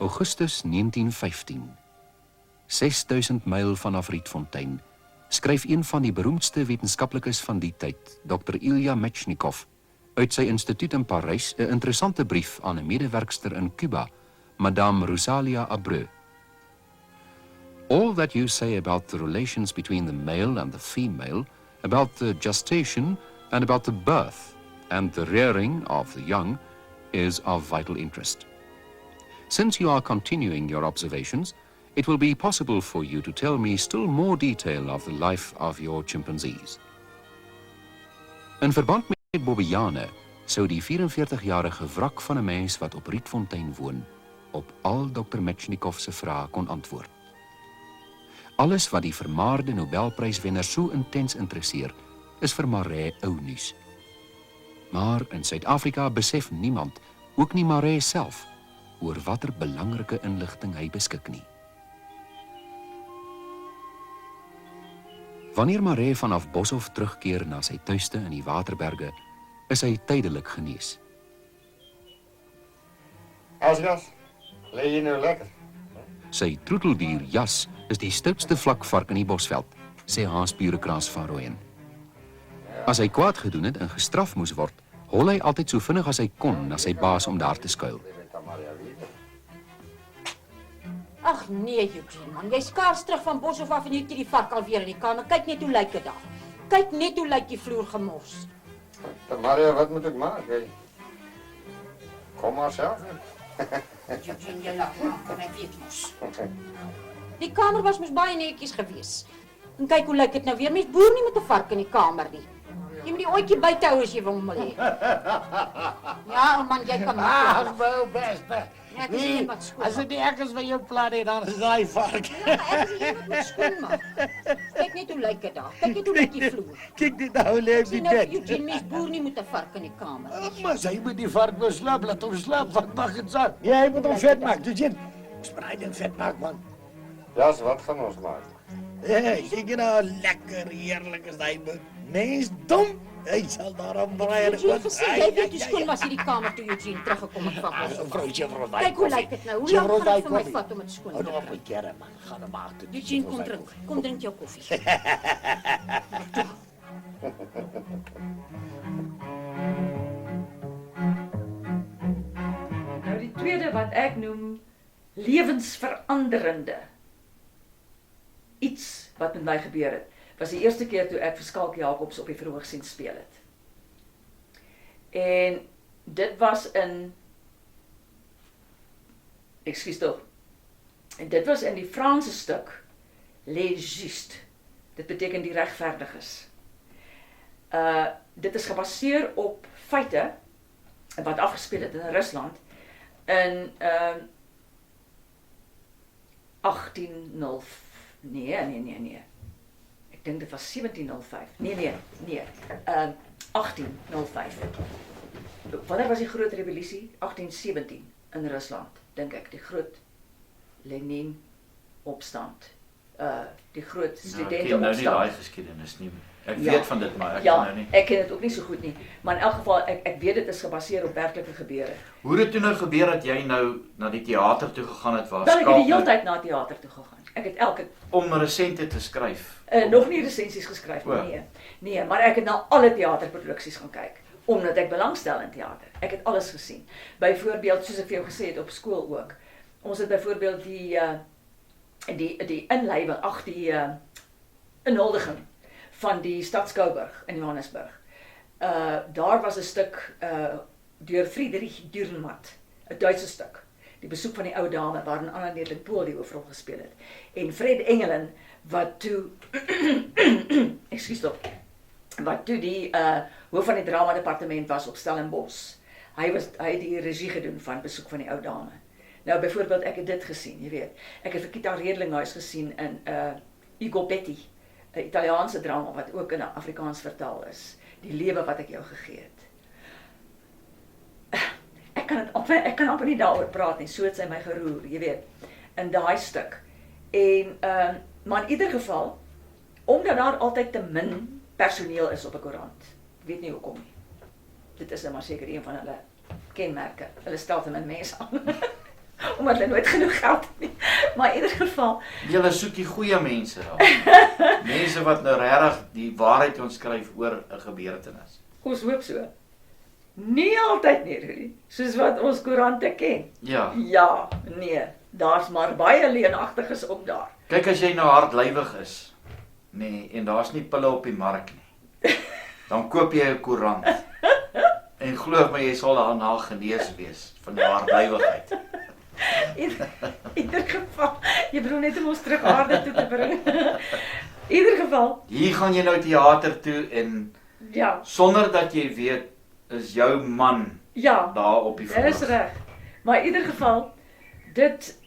Augustus 1915. 6000 myl vanaf Rietfontein skryf een van die beroemdste wetenskaplikes van die tyd, Dr. Ilya Metchnikov, uit sy instituut in Parys 'n interessante brief aan 'n medewerkster in Cuba, Madame Rosalia Abreu. All that you say about the relations between the male and the female, about the gestation and about the birth and the rearing of the young, is of vital interest. Since you are continuing your observations, it will be possible for you to tell me still more detail of the life of your chimpanzees. In verband met Bobbejane sou die 44-jarige wrak van 'n mens wat op Rietfontein woon, op al Dr. Metchnikov se vrae kon antwoord. Alles wat die vermaarde Nobelpryswenner so intens interesseer, is vir Marais ou nuus. Maar in Suid-Afrika besef niemand, ook nie Marais self, oor watter belangrike inligting hy beskik nie. Wanneer Marais vanaf Boshoff terugkeer na sy tuiste in die Waterberge, is hy tydelik genees. Asjas, lê jy nou lekker? Sy troeteldier Jas is die stoutste vlakvark in die Bosveld, sê Hans Burekraas van Rooyen. As hy kwaad gedoen het en gestraf moes word, hol hy altyd so vinnig as hy kon na sy baas om daar te skuil. Ag nee, Eugene man, jy skaars terug van Boshoff af en jy het die vark alweer in die kamer. Kyk net hoe lyk dit daar. Kyk net hoe lyk die vloer gemors. Maria, wat moet ek maak? Kom maar self. Eugene, jy lag maar, kan ek weet mos. Die kamer was mos baie netjies gewees. En kyk hoe lyk dit nou weer. Mens boer nie met 'n vark in die kamer nie. Jy moet die ootjie buite hou as jy wil hom hê. Ja, man, jy kan maar. Ag, wou beste. Ja, dis nie wat skoon. As dit nie ek is wat jou plan het, dan is daai vark. Ja, maar ek is hier wat moet skoon maak. Kyk net hoe lyk dit daar. Kyk net hoe lyk die vloer. Kyk dit nou, lê op die Sien nou, bed. Eugene, mens boer nie met 'n vark in die kamer. Maar sy moet die vark nou slaap, laat hom slaap, wat mag dit sak? Jy moet hom vet maak, dus jy sprei dit vet maak, man. Ja, wat gaan ons maak? Kyk nou, lekker, heerlik is hy mens dom. Hy sal daarom braai. Eugene gesê, jy weet hoe skoon was hierdie kamer toe Eugene teruggekom het van Boshoff. Vrouwtjie, Kyk hoe lyk dit nou. Hoe lank gaan dit vir my vat om dit skoon te Hou op kry? met kerre, man. Ga dan maak dit. Eugene, kom drink. Kom drink jou koffie. Nou die tweede wat ek noem lewensveranderende iets wat met my gebeur het, was die eerste keer toe ek vir Skalk Jacobs op die verhoog sien speel het. En dit was in dit was in die Franse stuk Les Justes. Dit beteken die regverdiges. Dit is gebaseer op feite wat afgespeel het in Rusland in 1805. Nee. Ek dink dit was 1705. Nee. 1805. Wanneer was die groot revolusie? 1817 in Rusland, dink ek, die groot Lenin opstand. Die groot studente Ek ken nou nie opstand. daai geskiedenis nie. Ek weet van dit, maar ek ja, ken nou nie. ek ken dit ook nie so goed nie, maar in elk geval ek weet dit is gebaseer op werklike gebeure. Hoe het dit toe nou gebeur dat jy nou na die teater toe gegaan het waar Wel, ek het die hele Skalk tyd na teater toe gegaan. Ek het elke om resente te skryf? nog nie resensies geskryf O. nie. Nee, maar ek het na alle teaterproduksies gaan kyk omdat ek belangstel in teater. Ek het alles gesien. Byvoorbeeld, soos ek vir jou gesê het op skool ook. Ons het byvoorbeeld die inleiding, die inhuldiging van die Stad Skouburg in Johannesburg. Daar was 'n stuk deur Friedrich Dürrenmatt, 'n Duitse stuk. Die besoek van die ou dame waarin Anna Nedelik Pool die hoofrol gespeel het. En Fred Engelen wat toe wat toe die hoof van die drama departement was op Stellenbosch. Hy het die regie gedoen van Besoek van die ou dame. Nou byvoorbeeld ek het dit gesien, jy weet. Ek het vir Kita Redlinghuis gesien in Ugo Betti, 'n Italiaanse drama wat ook in Afrikaans vertaal is. Die lewe wat ek jou gegee het. Ek kan amper nie daaroor praat nie, so het sy my geroer, jy weet, in daai stuk. En maar in ieder geval, omdat daar altyd te min personeel is op 'n koerant. Ek weet nie hoekom nie. Dit is nou maar seker een van hulle kenmerke. Hulle stel te min mense aan. omdat hulle nooit genoeg geld het nie. Maar in ieder geval, Julle soek die goeie mense daar. Mense wat nou regtig die waarheid ons skryf oor 'n gebeurtenis. ons hoop so. Nie altyd nie, Rudy, soos wat ons koerante ken. Ja. Ja, nee, daar's maar baie leenagtiges op daar. Kyk as jy nou hardlywig is, nee, en daar's nie pille op die mark nie. Dan koop jy 'n koerant. En glo my, jy sal daarna genees wees van die hardlywigheid. In ieder geval, jy bedoel net om ons terug aarde toe te bring. In ieder geval, Hier gaan jy nou teater toe en ja, sonder dat jy weet, is jou man ja. daar op die Dis verhoog. reg. Maar in ieder geval, dit,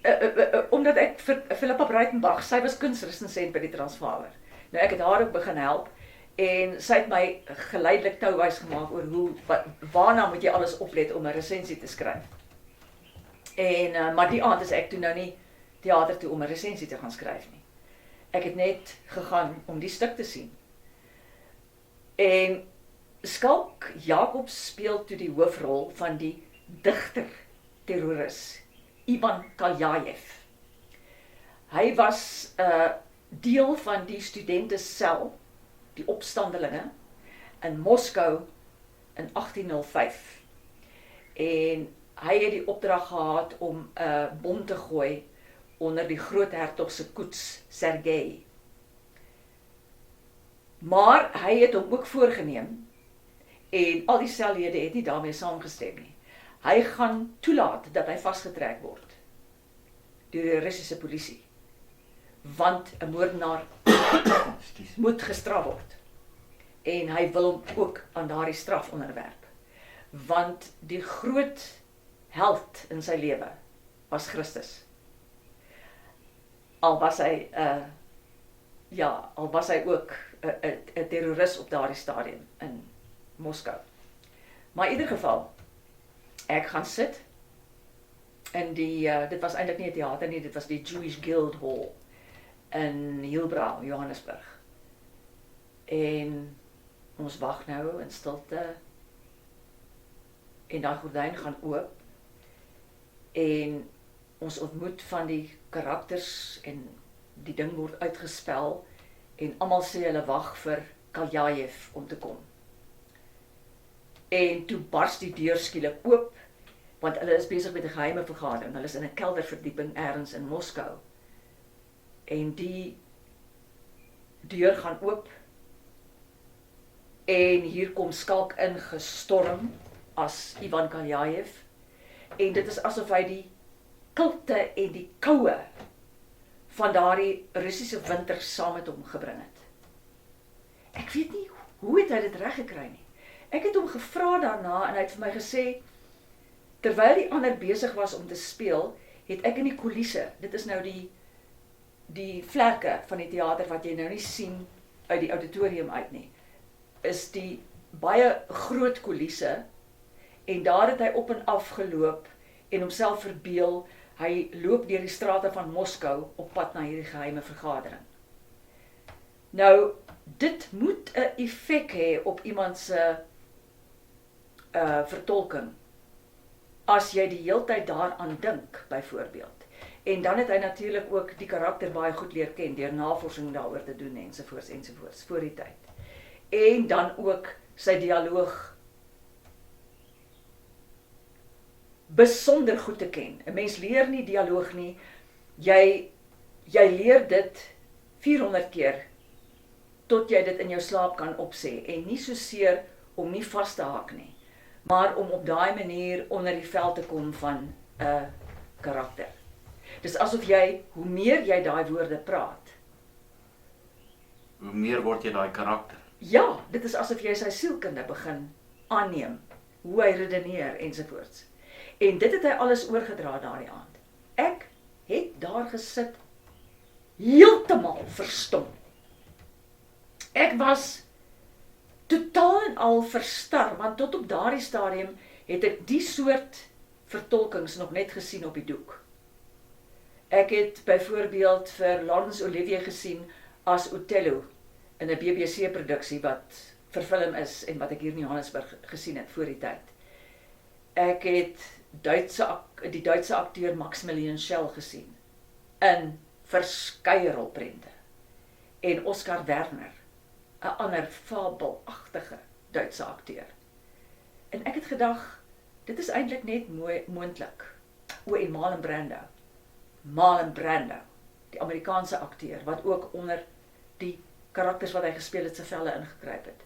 omdat ek vir Philippa Breitenbach, sy was kunsresensent by die Transvaaler. Nou ek het haar ook begin help, en sy het my geleidelik touwys gemaak oor waarna moet jy alles oplet om 'n resensie te skryf. En, maar die aand is ek toe nou nie teater toe om 'n resensie te gaan skryf nie. Ek het net gegaan om die stuk te sien. En Skalk Jacobs speel toe die hoofrol van die digter-terroris, Ivan Kaljajev. Hy was deel van die studentesel, die opstandelinge, in Moskou in 1805. En hy het die opdrag gehad om 'n bom te gooi onder die groothertog se koets, Sergei. Maar hy het hom ook voorgeneem, en al die sellede het nie daarmee saamgestem nie. Hy gaan toelaat dat hy vasgetrek word deur die Russiese polisie, want 'n moordenaar moet gestraf word. En hy wil hom ook aan daardie straf onderwerp, want die groot held in sy lewe was Christus. Al was hy ook 'n terroris op daardie stadium in Moskou. Maar in ieder geval, ek gaan sit in die, dit was eintlik nie 'n teater nie, dit was die Jewish Guild Hall in Hillbrow, Johannesburg. En ons wag nou in stilte, en daai gordyn gaan oop, en ons ontmoet van die karakters, en die ding word uitgespel, en almal sê hulle wag vir Kaljajev om te kom. En toe bars die deur skielik oop, want hulle is besig met 'n geheime vergadering. Hulle is in 'n kelderverdieping ergens in Moskou. En die deur gaan oop, en hier kom Skalk ingestorm as Ivan Kaljajev. En dit is asof hy die kilte en die koue van daardie Russiese winter saam met hom gebring het. Ek weet nie hoe het hy dit reg gekry nie. Ek het hom gevra daarna en hy het vir my gesê, terwyl die ander besig was om te speel, het ek in die koulisse, dit is nou die vlerke van die teater wat jy nou nie sien uit die auditorium uit nie, is die baie groot koulisse, en daar het hy op en af geloop en homself verbeel, hy loop deur die strate van Moskou op pad na hierdie geheime vergadering. Nou, dit moet 'n effek hê op iemand se vertolking, as jy die heeltyd daaraan dink, byvoorbeeld. En dan het hy natuurlik ook die karakter baie goed leer ken, deur navorsing daaroor te doen, ensovoorts, voor die tyd. En dan ook sy dialoog besonder goed te ken. 'n Mens leer nie dialoog nie, jy leer dit 400 keer, tot jy dit in jou slaap kan opsê, en nie soseer om nie vas te haak nie, maar om op daai manier onder die vel te kom van 'n karakter. Dis asof jy, hoe meer jy daai woorde praat, Hoe meer word jy daai karakter. ja, dit is asof jy sy sielkunde begin aanneem, hoe hy redeneer ensovoorts. En dit het hy alles oorgedra daardie aand. Ek het daar gesit, heeltemal verstom. Ek was totaal en al verstar, want tot op daardie stadium het ek die soort vertolkings nog net gesien op die doek. Ek het byvoorbeeld vir Laurence Olivier gesien as Othello in 'n BBC-produksie wat verfilm is en wat ek hier in Johannesburg gesien het voor die tyd. Ek het die Duitse akteur Maximilian Schell gesien in verskeie rolprente. En Oscar Werner, 'n ander fabelagtige Duitse akteur. En ek het gedag, dit is eintlik net moontlik. En Marlon Brando, die Amerikaanse akteur, wat ook onder die karakters wat hy gespeel het, sy velle ingekruip het.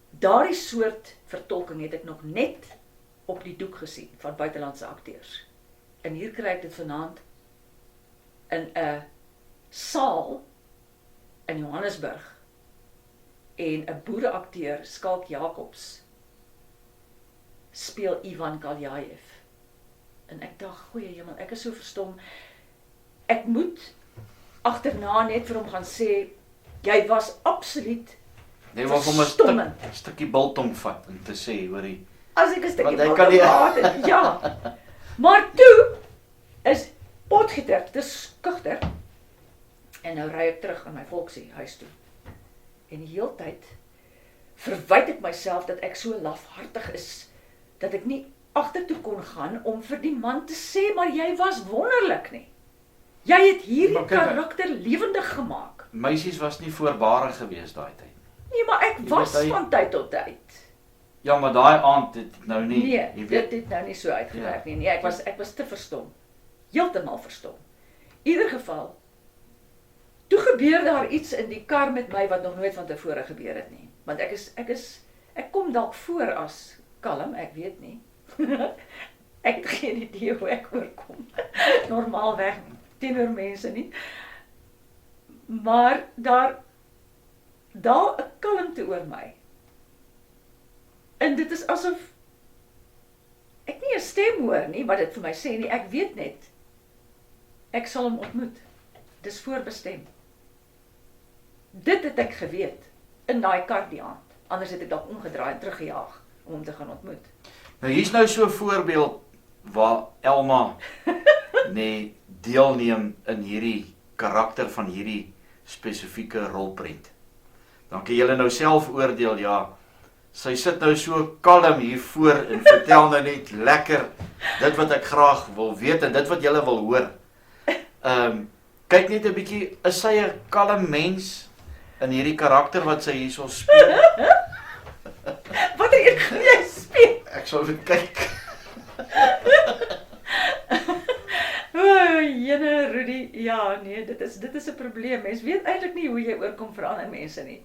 Daardie soort vertolking het ek nog net op die doek gesien van buitelandse akteurs. En hier kry ek dit vanaand in 'n saal in Johannesburg en 'n boereakteur, Skalk Jacobs, speel Ivan Kaljajev. En ek dink, goeie hemel, ek is so verstom. Ek moet agterna net vir hom gaan sê, jy was absoluut Jy wil hom 'n stukkie biltong vat en te sê, hoorie. As ek 'n stukkie Want hy kan nie- gehad het, ja. Maar toe is Potgieter, dit is skugter. En nou ry ek terug in my volksie huis toe. En die hele tyd verwyd ek myself dat ek so lafhartig is, dat ek nie agtertoe kon gaan om vir die man te sê, maar jy was wonderlik nie. Jy het hierdie Maar kyk, karakter lewendig gemaak. Meisies was nie voorbare gewees daai tyd. Nee, maar ek Jy was weet, hy- van tyd tot tyd. Ja, maar daai aand het nou nie, Nee, jy weet, dit het nou nie so uitgewerk Ja. nie. Nee, ek was te verstom. Heeltemal verstom. In ieder geval, toe gebeur daar iets in die kar met my wat nog nooit van tevore gebeur het nie. Want ek kom dalk voor as kalm, ek weet nie. Ek het geen idee hoe ek oorkom. Normaalweg teenoor mense nie. Maar daar 'n kalmte oor my. En dit is asof ek nie 'n stem hoor nie wat dit vir my sê nie, ek weet net. Ek sal hom ontmoet. Dis voorbestem. Dit het ek geweet in daai kar die aand. Anders het ek dalk omgedraai en teruggejaag om hom te gaan ontmoet. nou hier's nou so 'n voorbeeld waar Elma nee deelneem in hierdie karakter van hierdie spesifieke rolprent. Dan kan julle nou self oordeel, ja. Sy sit nou so kalm hier voor en vertel nou net lekker dit wat ek graag wil weet en dit wat julle wil hoor. Kyk net 'n bietjie, is sy 'n kalm mens in hierdie karakter wat sy hierso speel? Wat het jy speel? Ek sal even kyk. Jene Rudy, ja, nee, dit is 'n probleem. Mens weet eintlik nie hoe jy oorkom vir ander mense nie.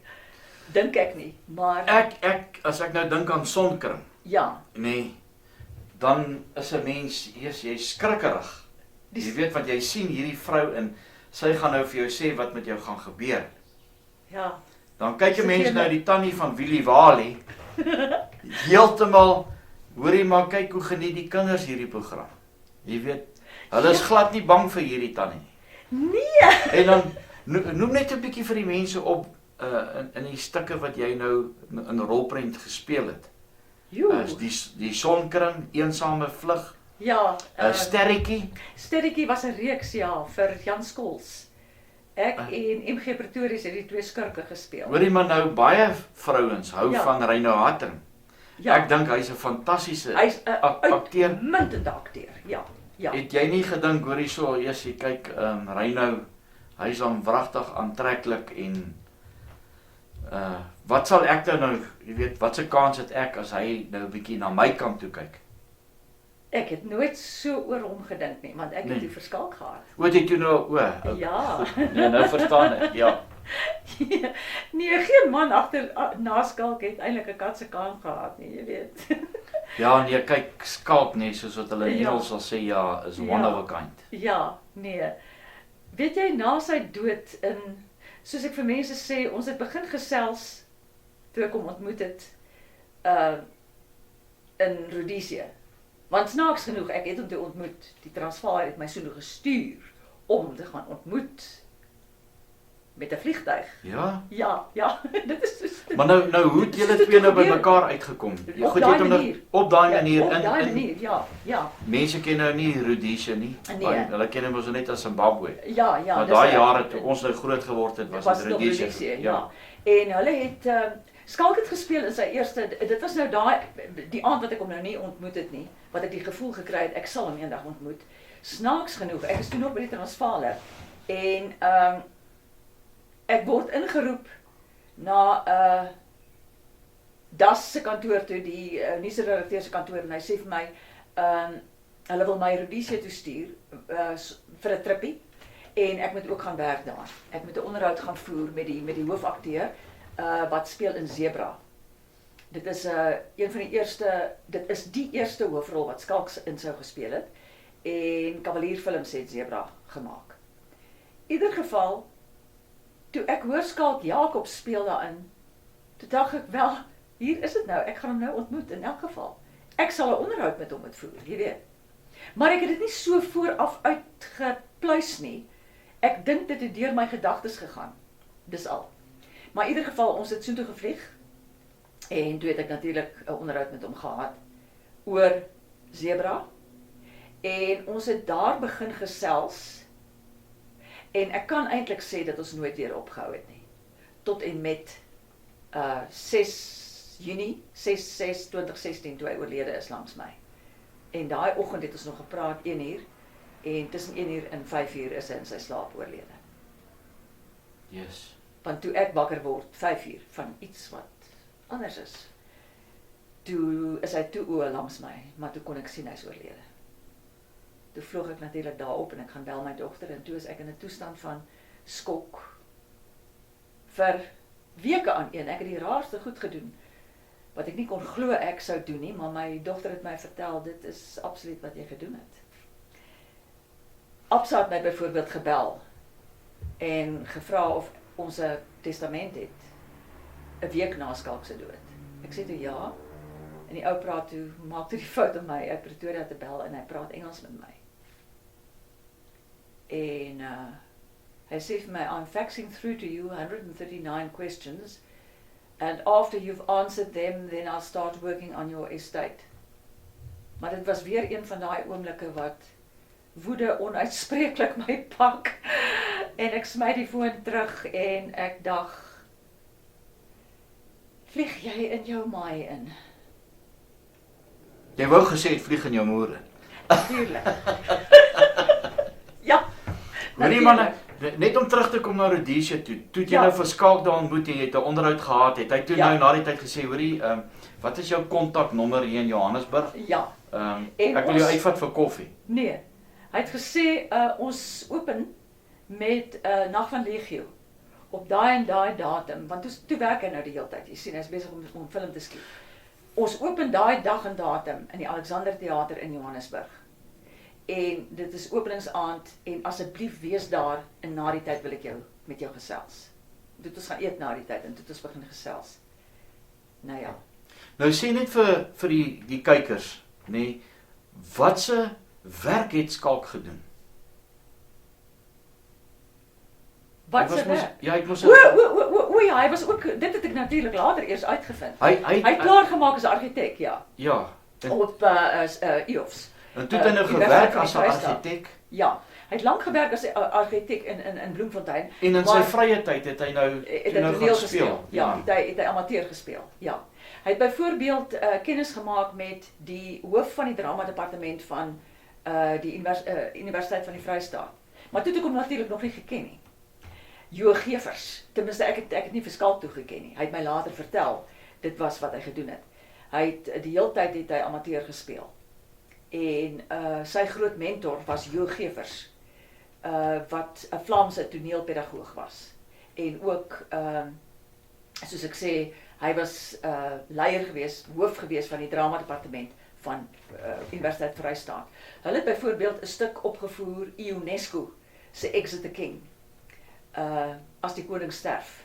Dink ek nie, maar As ek nou dink aan Sonkring, ja, nee, dan is 'n mens, jy skrikkerig. Jy weet wat jy sien hierdie vrou en sy gaan nou vir jou sê wat met jou gaan gebeur. ja, Dan kyk 'n Sy mens gee nou my- die tannie van Willie Wally. Heeltemal, hoorie maar kyk hoe geniet die kinders hierdie program. Jy weet, hulle is glad nie bang vir hierdie tannie nie. nee, En dan noem net 'n bietjie vir die mense op in die stukke wat jy nou in rolprent gespeel het. joe, Die Sonkring, Eensame Vlug, ja, Sterretjie. Sterretjie was 'n reeks, ja, vir Jan Skols. Ek en MG Pretorius het die twee skurke gespeel. Hoorie maar nou baie vrouens hou Ja. van Reino Hatting. Ja, Ek dink hy's 'n fantastiese hy's 'n akteur. uitmuntende akteur, ja, ja. Het jy nie gedink hoor hierso, eers jy kyk Reino, hy's dan wragtig aantreklik en wat sal ek nou, jy weet, wat se kans het ek as hy nou 'n bietjie na my kant toe kyk? Ek het nooit so oor hom gedink nie, want ek Nee. het die verskalk gehad. Wat jy toe nou, Ja. goed, nee, nou verstaan ek, ja. Nee, geen man na skalk het eintlik 'n kat se kaam gehad nie, jy weet. Ja, nee, kyk, skalk nee, soos wat hulle in Ja. Engels sal sê, ja, is one Ja. of a kind. Ja, nee. Weet jy, na sy dood soos ek vir mense sê, ons het begin gesels toe ek hom ontmoet het in Rhodesië. Want snaaks genoeg, ek het hom toe ontmoet. Die Transvaal het my so nog gestuur om te gaan ontmoet met 'n vliegtuig. Ja, Ja, dit is so. maar nou hoe het julle twee nou by mekaar uitgekom? Jy Op goed, jy daai het hom nou manier. op daai manier Op daai in manier, ja. mense ken nou nie Rhodesia nie. Nee. Maar hulle ken hom mos net as Zimbabwe. Ja, Maar dis daai reg. jare toe ons nou groot geword het, was dit nog Rhodesia. Rhodesia, ja. En hulle het Skalk het gespeel in sy eerste, dit was nou die aand wat ek hom nou nie ontmoet het nie, wat ek die gevoel gekry het, ek sal hom eendag ontmoet. Snaaks genoeg, ek is toe nog by die Transvaaler, en ek word ingeroep na Das se kantoor toe, die nuusredakteur se kantoor, en hy sê vir my, hulle wil my Rhodesia toe stuur, vir 'n trippie, en ek moet ook gaan werk daar. Ek moet 'n onderhoud gaan voer met die hoofakteur, wat speel in Zebra. Dit is dit is die eerste hoofrol wat Skalk in sou gespeel het, en Cavalier Films het Zebra gemaak. In ieder geval, toe ek hoor Skalk Jakob speel daarin, toe dink ek wel, hier is dit nou, ek gaan hom nou ontmoet in elk geval. Ek sal 'n onderhoud met hom moet voer, jy weet. Maar ek het dit nie so vooraf uitgepluis nie. Ek dink dit het deur my gedagtes gegaan. Dis al. Maar in ieder geval, ons het soontoe gevlieg, en toe het ek natuurlik 'n onderhoud met hom gehad oor Zebra, en ons het daar begin gesels, en ek kan eintlik sê dat ons nooit weer opgehou het nie. Tot en met 6 Junie 2016, toe hy oorlede is langs my. En daai oggend het ons nog gepraat 1 uur, en tussen 1 uur en 5 uur is hy in sy slaap oorlede. Yes. Want toe ek wakker word, 5 uur, van iets wat anders is, toe is hy toe oë langs my, maar toe kon ek sien hy is oorlede. Toe vloog ek natuurlik daarop, en ek gaan bel my dogter, en toe is ek in 'n toestand van skok, vir weke aan een. Ek het die raarste goed gedoen, wat ek nie kon glo ek sou doen nie, maar my dogter het my vertel, dit is absoluut wat jy gedoen het. Absa het my byvoorbeeld gebel, en gevra of ons 'n testament het, 'n week na Skalk se dood. Ek sê toe ja, en die ou praat toe, maak toe die fout om my uit Pretoria te bel, en hy praat Engels met my. En hy sê vir my, I'm faxing through to you 139 questions, and after you've answered them, then I'll start working on your estate. Maar dit was weer een van daai oomblikke wat woede onuitspreeklik my pak, en ek smy die foon terug, en ek dink, vlieg jy in jou maai in? Jy wou gesê het vlieg in jou moer in. Tuurlik. Ja, Hoorie manne, net om terug te kom na Rhodesia toe het jy nou vir Skalk daar ontmoet, en jy het 'n onderhoud gehad, het hy toe nou na die tyd gesê, hoorie, wat is jou kontaknommer hier in Johannesburg? Ja. Ek wil jou uitvat vir koffie. Nee, hy het gesê, ons open met Nag van Legio, op daai en daai datum, want toe werk hy nou die hele tyd, jy sien, hy is besig om film te skiet. Ons open daai dag en datum in die Alexander Theater in Johannesburg. En dit is openingsaand, en asseblief wees daar, en na die tyd wil ek met jou gesels. Toe het ons gaan eet na die tyd, en toe het ons begin gesels. Nou ja. Nou sê net vir die kykers, nee, wat se werk het Skalk gedoen? Wat se werk? Ja, ek moes Ja, hy was ook, dit het ek natuurlik later eers uitgevind. Hy het klaar gemaak as argitek, ja. Ja. Op IOFS. En toe het hy nou gewerk as 'n argitek? Ja, hy het lank gewerk as 'n argitek in Bloemfontein. En in sy vrye tyd het hy nou gaan speel. Ja, het hy amateur gespeel, ja. Hy het byvoorbeeld kennis gemaak met die hoof van die drama-departement van die Universiteit van die Vrystaat. Maar toe het ek hom natuurlik nog nie geken nie. Jo Gevers, ten minste ek het nie vir Skalk toe geken nie. Hy het my later vertel, dit was wat hy gedoen het. Die hele tyd het hy amateur gespeel. En sy groot mentor was Jo Gevers, wat 'n Vlaamse toneelpedagoog was. En ook, soos ek sê, hy was leier gewees, hoof gewees van die drama-departement van Universiteit Vrystaat. Hulle het byvoorbeeld 'n stuk opgevoer, Ionesco se Exit the King. As die koning sterf.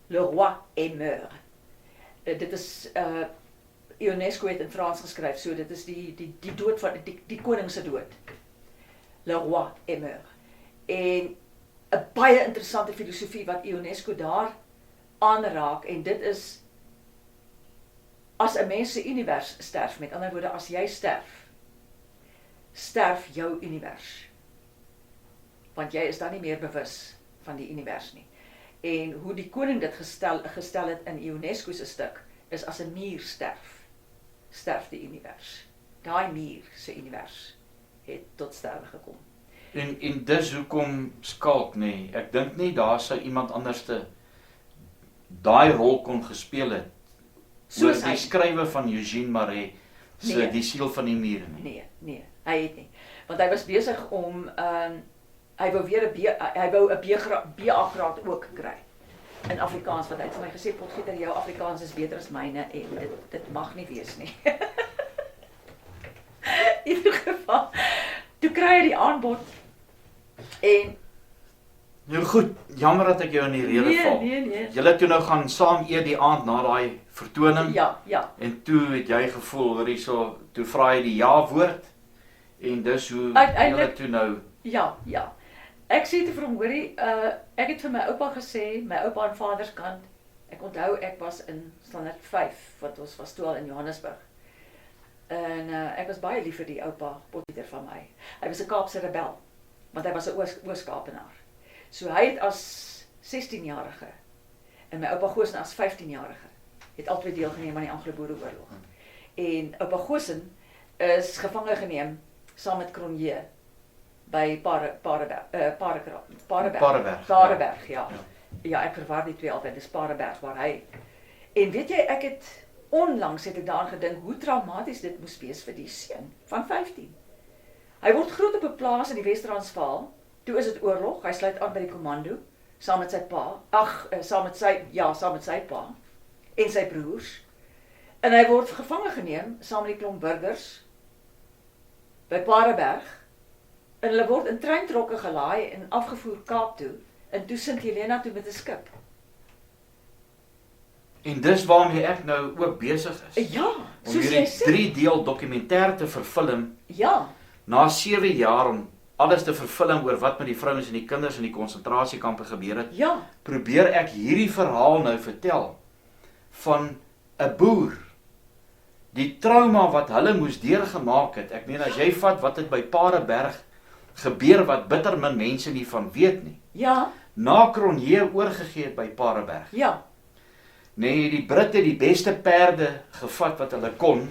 Le roi est mort. Dit is Ionesco het in Frans geskryf, so dit is die dood van die koning se dood. Le roi est mort. En 'n baie interessante filosofie wat Ionesco daar aanraak, en dit is, as 'n mens se univers sterf, met ander woorde, as jy sterf jou univers. Want jy is dan nie meer bewus van die univers nie. En hoe die koning dit gestel het in UNESCO se stuk, is as 'n mier sterf die univers. Daai mier se univers het tot sterwe gekom. En dis hoekom Skalk, nee, ek dink nie daar sou iemand anderste daai rol kon gespeel het, oor Soos die hy. skrywe van Eugene Marais se Nee. Die siel van die mure nie. Nee, hy het nie. Want hy was besig om, hy wou weer 'n BA-graad ook kry. In Afrikaans, want hy het vir my gesê, Potgieter, jou Afrikaans is beter as myne, en dit mag nie wees nie. In ieder geval, toe kry hy die aanbod, en Nou goed, jammer dat ek jou in die rede val. nee. Julle toe nou gaan saam eet die aand na daai vertoning, Ja, en toe het jy gevoel, hoor hierso, toe vra hy die ja-woord, en dis hoe Uiteindelik- julle toe nou, ja. Ek sê te vir hom, hoorie, ek het vir my oupa gesê, my oupa aan vaderskant, ek onthou ek was in standaard 5, wat ons was toe al in Johannesburg. En ek was baie lief vir die oupa, Potgieter van my. Hy was 'n Kaapse rebel, want hy was 'n Oos-Kaapenaar. So hy het as 16-jarige, en my oupa Goosen as 15-jarige, het albei deelgeneem aan die Anglo-Boereoorlog. En oupa Goosen is gevange geneem, saam met Cronje, by Paardeberg, ja. Ja, ek verwar die twee altyd, dis Paardeberg waar hy. En weet jy, onlangs het ek daaraan gedink, hoe traumaties dit moes wees vir die seun van 15. Hy word groot op 'n plaas in die Wes-Transvaal, toe is dit oorlog, hy sluit aan by die kommando, saam met sy pa, saam met sy pa, en sy broers. En hy word gevange geneem, saam met die klomp burgers, by Paardeberg, en hulle word in treintrokke gelaai en afgevoer Kaap toe, en toe Sint Helena toe met 'n skip. en dis waarmee ek nou ook besig is, Ja, om soos jy hierdie sê. 3-deel dokumentêr te vervilm, Ja, na 7 jaar om alles te vervilm oor wat met die vrouens en die kinders in die konsentrasiekampe gebeur het, ja, probeer ek hierdie verhaal nou vertel van 'n boer, die trauma wat hulle moes deurgemaak het. Ek meen, as jy vat wat het by Paardeberg gebeur, wat bitter min mense nie van weet nie, ja, na Cronje oorgegee het by Paardeberg. ja, Nee, die Britte die beste perde gevat wat hulle kon.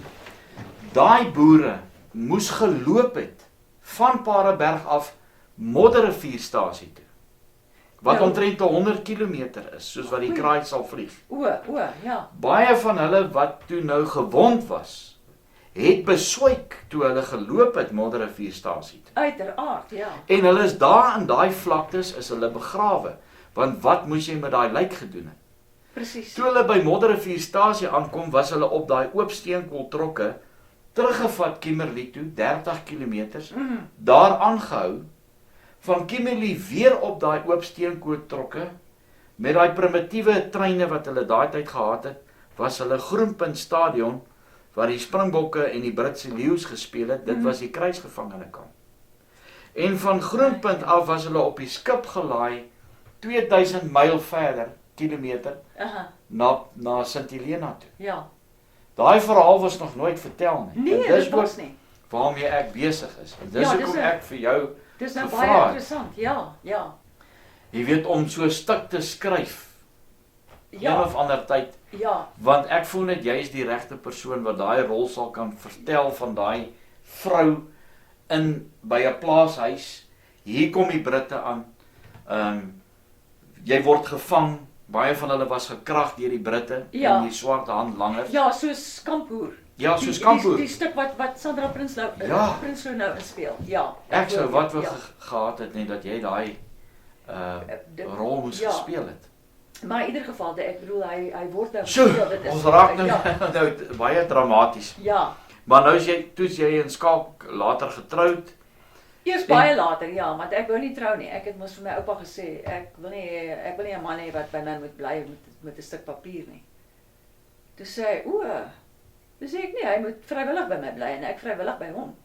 Daai boere moes geloop het van Paardeberg af Modderrivierstasie toe, wat Nou. omtrent 100 kilometer is, soos wat die kraai sal vlieg. ja, Baie van hulle wat toe nou gewond was, het beswyk toe hulle geloop het Modderrivierstasie toe. uiteraard, ja, En hulle is daar in daai vlaktes is hulle begrawe, want wat moes jy met daai lijk gedoen het? presies. Toe hulle by Modderrivierstasie aankom, was hulle op daai oop steenkooltrokke teruggevat Kimberley toe, 30 kilometers, daar aangehou, van Kimberley weer op daai oop steenkooltrokke, met daai primitiewe treine wat hulle daai tyd gehad het, was hulle Groenpunt stadion, waar die Springbokke en die Britse leeu's gespeel het, dit was die kruisgevangenekamp. En van Groenpunt af was hulle op die skip gelaai, 2000 myl verder, kilometer, Aha, na Sint Helena toe. ja. Daai verhaal was nog nooit vertel nie. Nee, En dis dit was nie. waarmee ek besig is. En dis Ja, dis hoekom een- ek vir jou, Dis nou gevra baie het. interessant, ja, jy weet, om so 'n stuk te skryf, een ja, of ander tyd, ja, want ek voel net jy is die regte persoon wat daai rol sal kan vertel van daai vrou by 'n plaashuis. Hier kom die Britte aan. Jy word gevang. Baie van hulle was gekrag deur die Britte Ja. en die swart handlangers. ja, soos Kampoer. Ja, soos Kampoer. Die stuk wat Sandra Prinsloo Ja. nou inspeel, ja. Ek sou wat wil ja. gehad het net dat jy daai rol moes ja. gespeel het. Maar in ieder geval, ek bedoel, hy word nou So, gespeel, dit is- ons raak nou, Ja, nou baie dramaties. ja. Maar nou is jy in Skalk later getroud. Eers baie later, ja, want ek wou nie trou nie. Ek het mos vir my oupa gesê, ek wil nie 'n man hê wat by my moet bly met 'n stuk papier nie. Toe sê hy, dis ek nie, hy moet vrywillig by my bly en ek vrywillig by hom.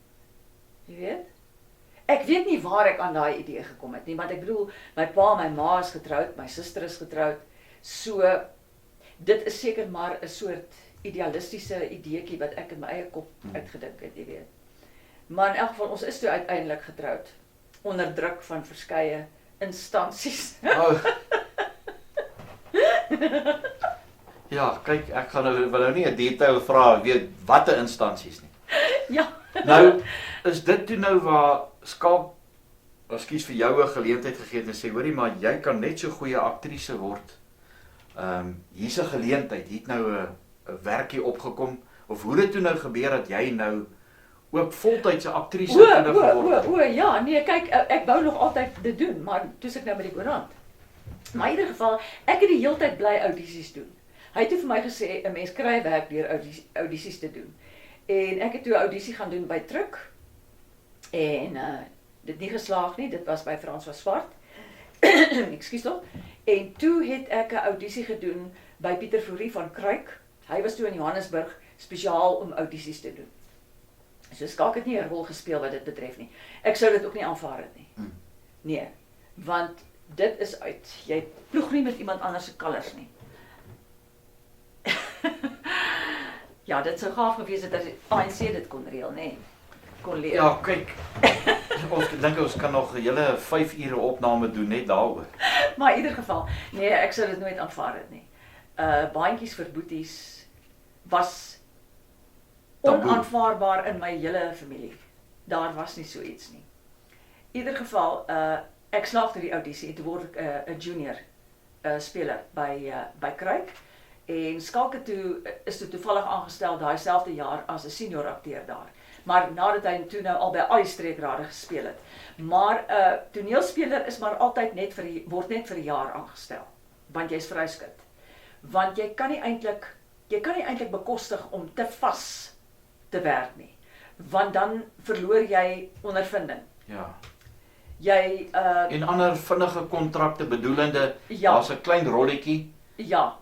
Jy weet? Ek weet nie waar ek aan daai idee gekom het nie, want ek bedoel, my pa en my ma is getroud, my suster is getroud. So dit is seker maar 'n soort idealistiese ideetjie wat ek in my eie kop uitgedink het, jy weet. Maar in elk geval, ons is toe uiteindelik getroud, onder druk van verskeie instansies. Oh, Ja, kyk, ek gaan wil nou nie 'n detail vra, weet watter instansies nie. Ja. Nou, is dit toe nou waar Skalk, ekskuus vir jou 'n geleentheid gegee het en sê, hoorie, maar jy kan net so goeie aktrise word. Hier's 'n geleentheid, hier het nou 'n werkie opgekom, of hoe dit toe nou gebeur dat jy nou ook voltydse aktrise geword het? Ja, nee, kyk, ek wou nog altyd dit doen, maar toe's ek nou met die koerant. Maar in ieder geval, ek het die hele tyd bly audisies doen. Hy het toe vir my gesê 'n mens kry werk deur audisies te doen. En ek het toe 'n audisie gaan doen by Truk. En dit nie geslaag nie, dit was by François Swart. Ekskuus tog. En toe het ek 'n audisie gedoen by Pieter Fourie van Kruik. Hy was toe in Johannesburg spesiaal om audisies te doen. So Skalk het nie 'n rol gespeel wat dit betref nie. Ek sou dit ook nie aanvaar het nie. Nee, want dit is uit. Jy ploeg nie met iemand anders se kalers nie. Ja, dit sou gaaf gewees het as die ANC dit kon reël, nê. Kon leer. Ja, kyk. Ons dink ons kan nog 'n hele 5 ure opname doen net daaroor. Maar in ieder geval, nee, ek sou dit nooit aanvaar het nie. Baantjies vir boeties was onaanvaarbaar in my hele familie. Daar was nie so iets nie. In ieder geval, ek slaag deur die audisie en toe word ek 'n junior speler by Kruik. En Skalk is toe toevallig aangestel daai selfde jaar as 'n senior akteur daar. Maar nadat hy toe nou al by al die streekrade gespeel het. Maar 'n toneelspeler is maar altyd word net vir 'n jaar aangestel, want jy's vryskut. Want jy kan nie eintlik bekostig om te vas te werk nie. Want dan verloor jy ondervinding. Ja. Jy En ander vinnige kontrakte bedoelende, Ja. daar's 'n klein rolletjie ja,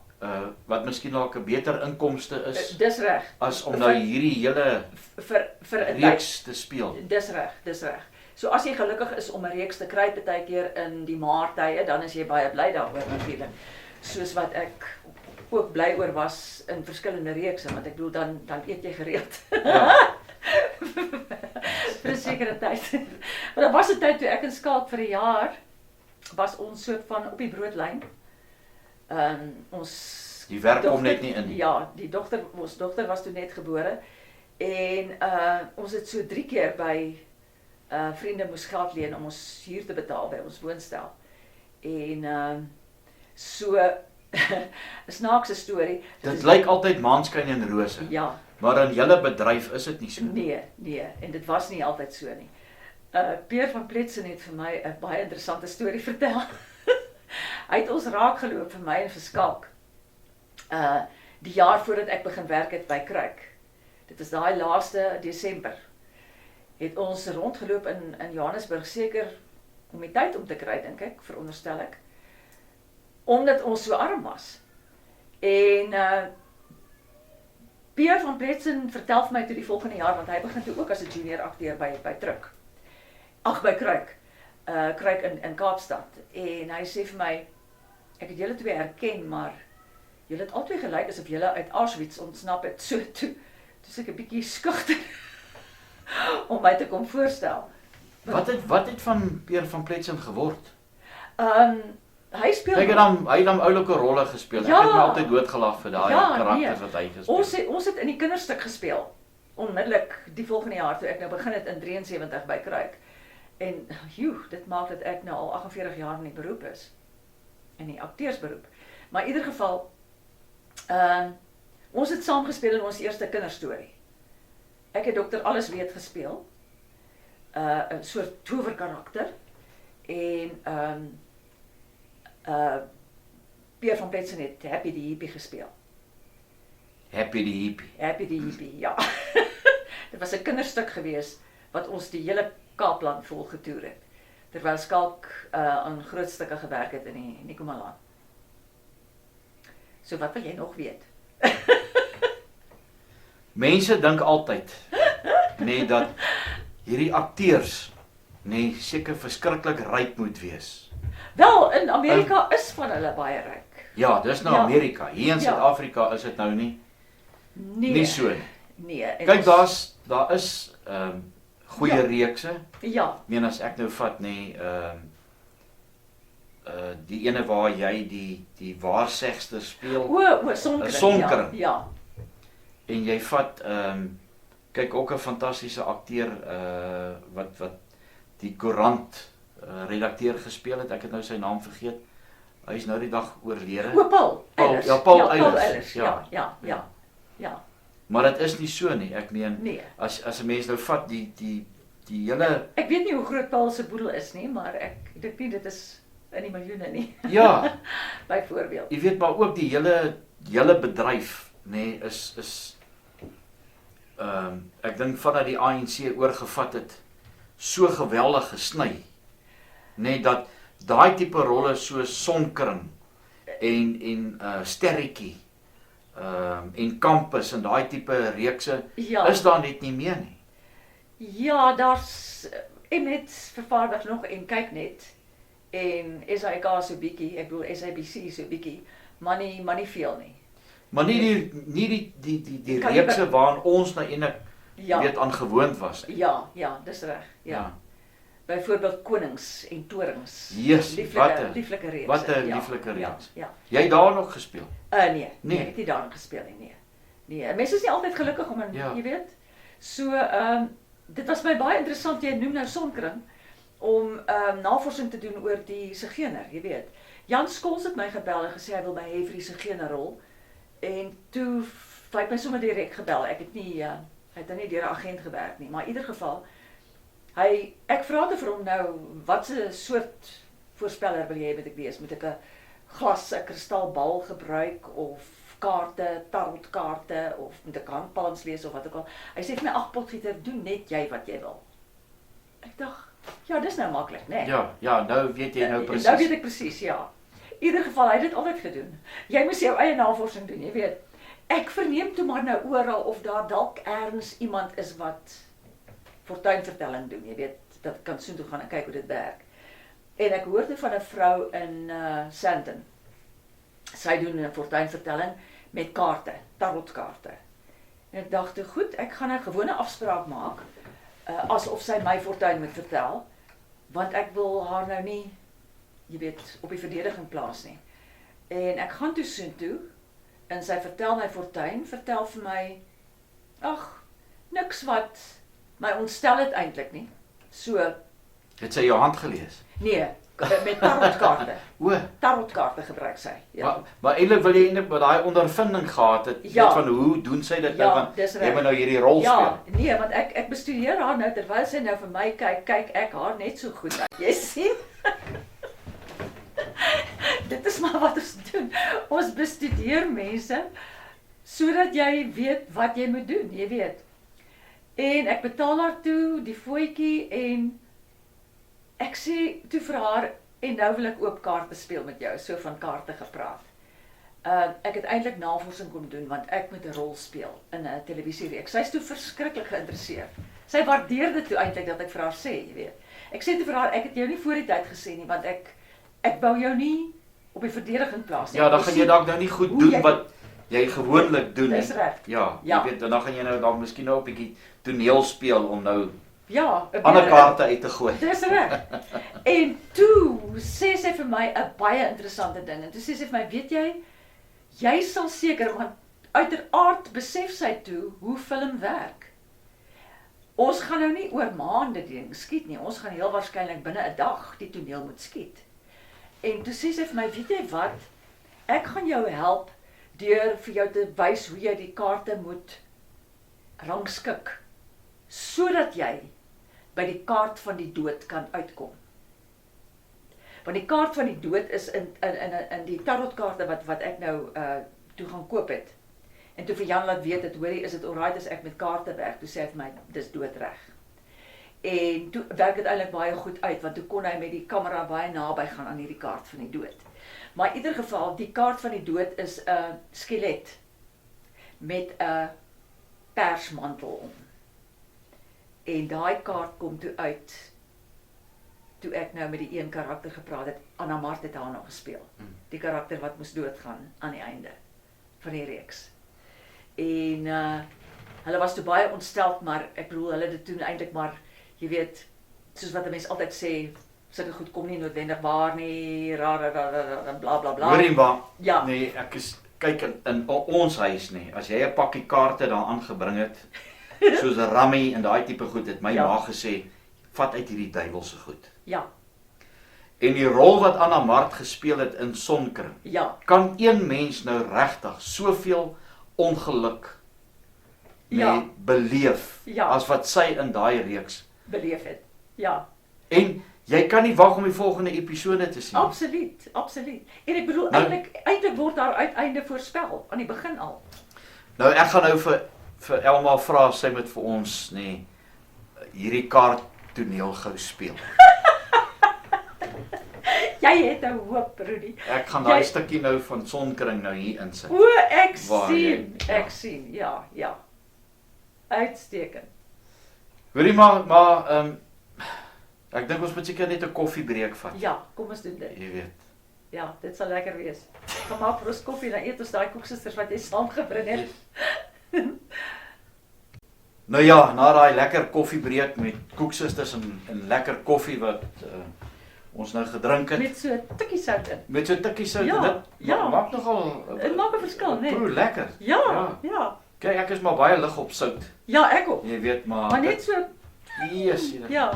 wat miskien dalk 'n beter inkomste is dis reg. as om nou hierdie hele vir 'n tyd. reeks te speel. Dis reg. So as jy gelukkig is om 'n reeks te kry partykeer in die maartye, dan is jy baie bly daaroor natuurlik. Soos wat ek ook bly oor was in verskillende reekse, want ek bedoel dan eet jy gereeld. Ja. Vir 'n sekere tyd. Maar daar was 'n tyd toe ek en Skalk vir 'n jaar was ons soort van op die broodlyn. Ons Die werk kom net nie in nie. Ja, ons dogter was toe net gebore en ons het so 3 keer by vriende moes geld leen om ons huur te betaal by ons woonstel. En so 'n snaakse storie. Dit lyk altyd maanskyn en rose. Ja. Maar in julle bedryf is dit nie so. Nee, en dit was nie altyd so nie. Peer van Pletsen het vir my 'n baie interessante storie vertel. Hy het ons raak geloop vir my en vir Skalk. Die jaar voordat ek begin werk het by Kruik. Dit is daai laaste Desember. Het ons rondgeloop in Johannesburg seker om die tyd om te kry, dink ek, veronderstel ek. Omdat ons so arm was. En Peer van Pletsen vertel vir my toe die volgende jaar, want hy begin toe ook as 'n junior akteur by Truk. By Kruik. Kruik in Kaapstad. En hy sê vir my, ek het julle twee herken, maar julle het albei gelyk asof julle uit Auschwitz ontsnap het. So toe ek 'n bietjie skugter om my te kom voorstel. Wat het van Peer van Pletsen geword? Hy speel. Hy het dan oulike rolle gespeel. Ja. Ek het my altyd doodgelag vir daai karakters wat hy gespeel. Ons het in die kinderstuk gespeel. Onmiddellik die volgende jaar toe ek nou begin het in 73 by Kruik. En dit maak dat ek nou al 48 jaar in die beroep is. In die akteursberoep. Maar in ieder geval, ons het saam gespeel in ons eerste kinderstorie. Ek het Dr. Alles Weet gespeel. 'n soort towerkarakter. En Peer van Pletsen het Happy die Hippie gespeel. Happy die Hippie, ja. Dit was 'n kinderstuk gewees wat ons die hele Kaapland vol getoer het. Terwyl Skalk aan groot stukke gewerk het in die Nikomaland. So wat wil jy nog weet? Mense dink altyd dat hierdie akteurs seker verskriklik ryk moet wees. Wel, in Amerika is van hulle baie ryk. Ja, dis nou Amerika. Hier in Suid-Afrika is dit nou nie so nie. Nee. Kyk, daar is goeie reekse. Ja. Meen as ek nou vat die ene waar jy die waarsegster speel. O, Sonkering. Sonkering. Ja. En jy vat kyk ook 'n fantastiese akteur wat die koerant redakteur gespeel het. Ek het nou sy naam vergeet. Hy is nou die dag oorlede. O, Paul Eilers. Paul Eilers. Ja. Maar dit is nie so nie. Ek meen Nee. as 'n mens nou vat die hele Ek weet nie hoe groot Paul se boedel is nie, maar ek dink nie dit is in die miljoene nie. ja, Byvoorbeeld. jy weet maar ook die hele bedryf nê is ek dink vandat die ANC oorgevat het so geweldig gesny nê dat daai tipe rolle so Sonkering en Sterretjie en Campus en daai tipe reekse Ja. is daar net nie meer nie. Ja, daar's Mnet vervaardig nog en kyk net en SAK so bietjie, ek bedoel SABC so bietjie, maar nie veel nie. Maar nie die Kan jy reekse waaraan ons nou eintlik Ja. weet aan gewoond was nie. Ja, dis reg. Ja. Byvoorbeeld Konings en Torings. Jesus, lieflike reeks. wat 'n lieflike reeks. Ja. Jy het daar nog gespeel. Nee, Nee. ek het nie daarin gespeel nie. Nee, mense is nie altyd gelukkig om Ja. jy weet. So dit was my baie interessant, jy noem nou Sonkering, om navorsing te doen oor die Sigeuner, jy weet. Jan Skols het my gebel en gesê hy wil my hê vir die Sigeunerrol. En toe hy het my sommer direk gebel. Ek het nie hy het dan nie deur 'n agent gewerk nie, maar in ieder geval ek vra te vir hom nou wat 'n soort voorspeller wil jy hê moet ek wees? Moet ek 'n glas, 'n kristalbal gebruik of kaarte, tarotkaarte of moet ek handpalms lees of wat ook al. Hy sê vir my ag Potgieter, doen net jy wat jy wil. Ek dink ja, dis nou maklik, né? Nee. Ja, nou weet jy nou presies. Nou weet ek presies, ja. In ieder geval, hy het dit altyd gedoen. Jy moet jou eie navorsing doen, jy weet. Ek verneem toe maar nou oral of daar dalk ergens iemand is wat fortuinvertelling doen, jy weet, dat kan soontoe gaan en kyk hoe dit werk. En ek hoorde van 'n vrou in Sandton. Sy doen 'n fortuinvertelling met kaarte, tarotkaarte. En ek dacht toe, goed, ek gaan 'n gewone afspraak maak, asof sy my fortuin moet vertel, want ek wil haar nou nie, jy weet, op die verdediging plaas nie. En ek gaan toe soontoe, en sy vertel my fortuin, vertel vir my, ag, niks wat my ontstel het eintlik nie. So, Het sy jou hand gelees? nee, met tarotkaarte. O, Tarotkaarte gebruik sy. Ja. maar eintlik wil jy eintlik met daai ondervinding gehad het, Ja. weet van hoe doen sy dit nou, Ja, want dis jy reg. moet nou hierdie rol Ja, speel. nee, want ek bestudeer haar nou terwyl sy nou vir my kyk ek haar net so goed. Jy sien? Dit is maar wat ons doen. Ons bestudeer mense sodat jy weet wat jy moet doen, jy weet. En ek betaal haar toe die fooitjie en ek sê toe vir haar en nou wil ek ook kaarte speel met jou, so van kaarte gepraat. Ek het eintlik navorsing kon doen want ek moet 'n rol speel in 'n televisiereeks. Sy is toe verskriklik geïnteresseerd. Sy waardeer dit toe eintlik dat ek vir haar sê, jy weet. Ek sê toe vir haar ek het jou nie voor die tyd gesê nie want ek wou jou nie op die verdediging plaas nie. Ja, dan gaan jy dalk nou nie goed hoe doen jy- wat jy gewoonlik doen nie. Dis reg. Ja, Ja. jy weet, dan gaan jy nou dalk miskien nou 'n bietjie toneel speel om nou Ja, 'n ander beter- kaarte uit te gooi. Dis reg. En toe sê sy vir my 'n baie interessante ding. En toe sê sy vir my, weet jy sal seker, want uiteraard besef sy toe hoe film werk. Ons gaan nou nie oor maande die ding skiet nie. Ons gaan heel waarskynlik binne 'n dag die toneel moet skiet. En toe sê sy vir my, weet jy wat? Ek gaan jou help deur vir jou te wys hoe jy die kaarte moet rangskik sodat jy by die kaart van die dood kan uitkom. Want die kaart van die dood is in die tarotkaarte wat ek nou toe gaan koop het. En toe vir Jan laat weet het, hoorie, is dit alright as ek met kaarte werk? Toe sê hy vir my, dis doodreg. En toe werk dit eintlik baie goed uit, want toe kon hy met die kamera baie naby gaan aan hierdie kaart van die dood. Maar in ieder geval, die kaart van die dood is 'n skelet met 'n persmantel om. En daai kaart kom toe uit, toe ek nou met die een karakter gepraat het, Anna Mart het haar nog gespeel. Die karakter wat moes doodgaan aan die einde van die reeks. En hulle was toe baie ontsteld, maar ek bedoel, hulle het dit toen eintlik maar, jy weet, soos wat 'n mens altyd sê, sulke goed kom nie noodwendig waar nie, bla bla bla. Hoorie maar, Ja. nee, ek is, kyk in ons huis nie, as jy 'n pakkie kaarte daar aangebring het, soos 'n rummy en daai tipe goed, het my Ja. ma gesê, vat uit hierdie duiwelse goed. Ja, En die rol wat Anna Mart gespeel het in Sonkring, ja, kan een mens nou regtig soveel ongeluk Ja. mee beleef, Ja. as wat sy in daai reeks. beleef het. Ja, En jy kan nie wag om die volgende episode te sien. absoluut, absoluut. En ek bedoel, Nou- eintlik word daar uiteinde voorspel, aan die begin al. Nou ek gaan nou vir Elma vra, sy moet vir ons nê hierdie kaart toneel gou speel. Jy het 'n hoop, Rudy. Ek gaan daai Jy- stukkie nou van Sonkring nou hier insit. O, ek Waar sien, jy- ja. ek sien, ja, ja. Uitstekend. Hoorie maar ek dink ons moet seker net 'n koffiebreek vat. Ja, kom ons doen dit. Jy weet. Ja, dit sal lekker wees. Kom maar vir ons koffie, dan eet ons daai koeksisters wat jy saamgebring het. Nou ja, na daai lekker koffiebreek met koeksisters en lekker koffie wat ons nou gedrink het. Met so 'n tikkie sout in. Met so 'n tikkie sout Ja, en dit ja. maak nogal Dit maak 'n verskil, né? Proe lekker. Ja, ja. Kyk, ek is maar baie lig op sout. Ja, ek ook. Jy weet Maar net so, Yes, ja.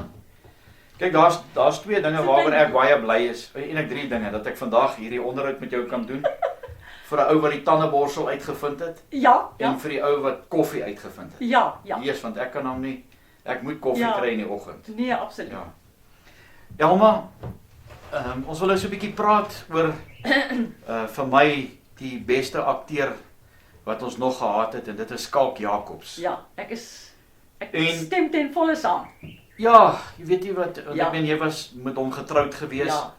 Kyk, daar's twee dinge waaroor ek baie bly is. Eintlik drie dinge dat ek vandag hierdie onderhoud met jou kan doen. Vir 'n ou wat die tandeborsel uitgevind het Ja, ja. en vir die ou wat koffie uitgevind het. Ja, ja. Yes, want ek kan hom nie. Ek moet koffie Ja. kry in die oggend. Nee, absoluut. Ja. Elma, ons wil nou so 'n bietjie praat oor vir my die beste akteur wat ons nog gehad het en dit is Skalk Jacobs. Ja, ek En- stem ten volle saam. Ja, jy weet nie wat, want Ja. ek meen jy was met hom getroud gewees. Ja.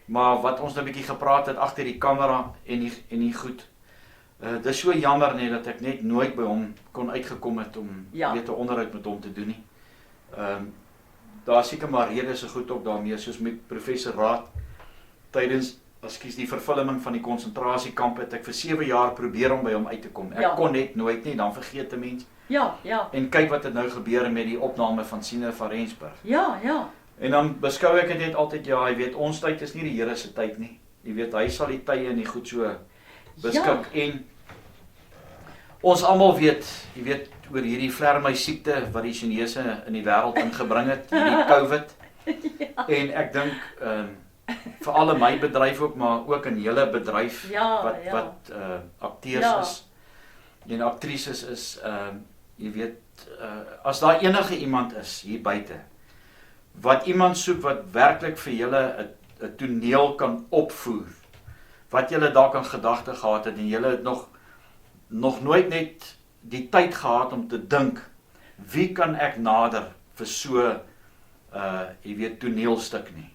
Maar wat ons nou 'n bietjie gepraat het agter die kamera en die goed. Dis so jammer net dat ek net nooit by hom kon uitgekom het om Ja. weet 'n onderhoud met hom te doen nie. Daar seker maar redes so goed ook daarmee, soos met professor Raad tydens die vervulling van die konsentrasiekamp het ek vir 7 jaar probeer om by hom uit te kom. Ek Ja. kon net nooit nie, dan vergeet 'n mens. Ja, ja. En kyk wat het nou gebeur met die opname van Sine van Rensburg. Ja, ja. En dan beskou ek dit net altyd, ja, jy weet, ons tyd is nie die Here se tyd nie. Jy weet, hy sal die tye en die goed so beskik. En ons almal weet, jy weet, oor hierdie vlermuis siekte wat die Chinese in die wêreld ingebring het, hierdie COVID. En ek dink vir in my bedryf ook, maar ook in julle bedryf Ja, wat ja. wat akteurs Ja. is en aktrises is, jy weet, as daar enige iemand is hier buite wat iemand soek wat werklik vir julle 'n toneel kan opvoer, wat julle dalk in gedagte gehad het en julle het nog nooit net die tyd gehad om te dink, wie kan ek nader vir so jy weet, toneelstuk nie.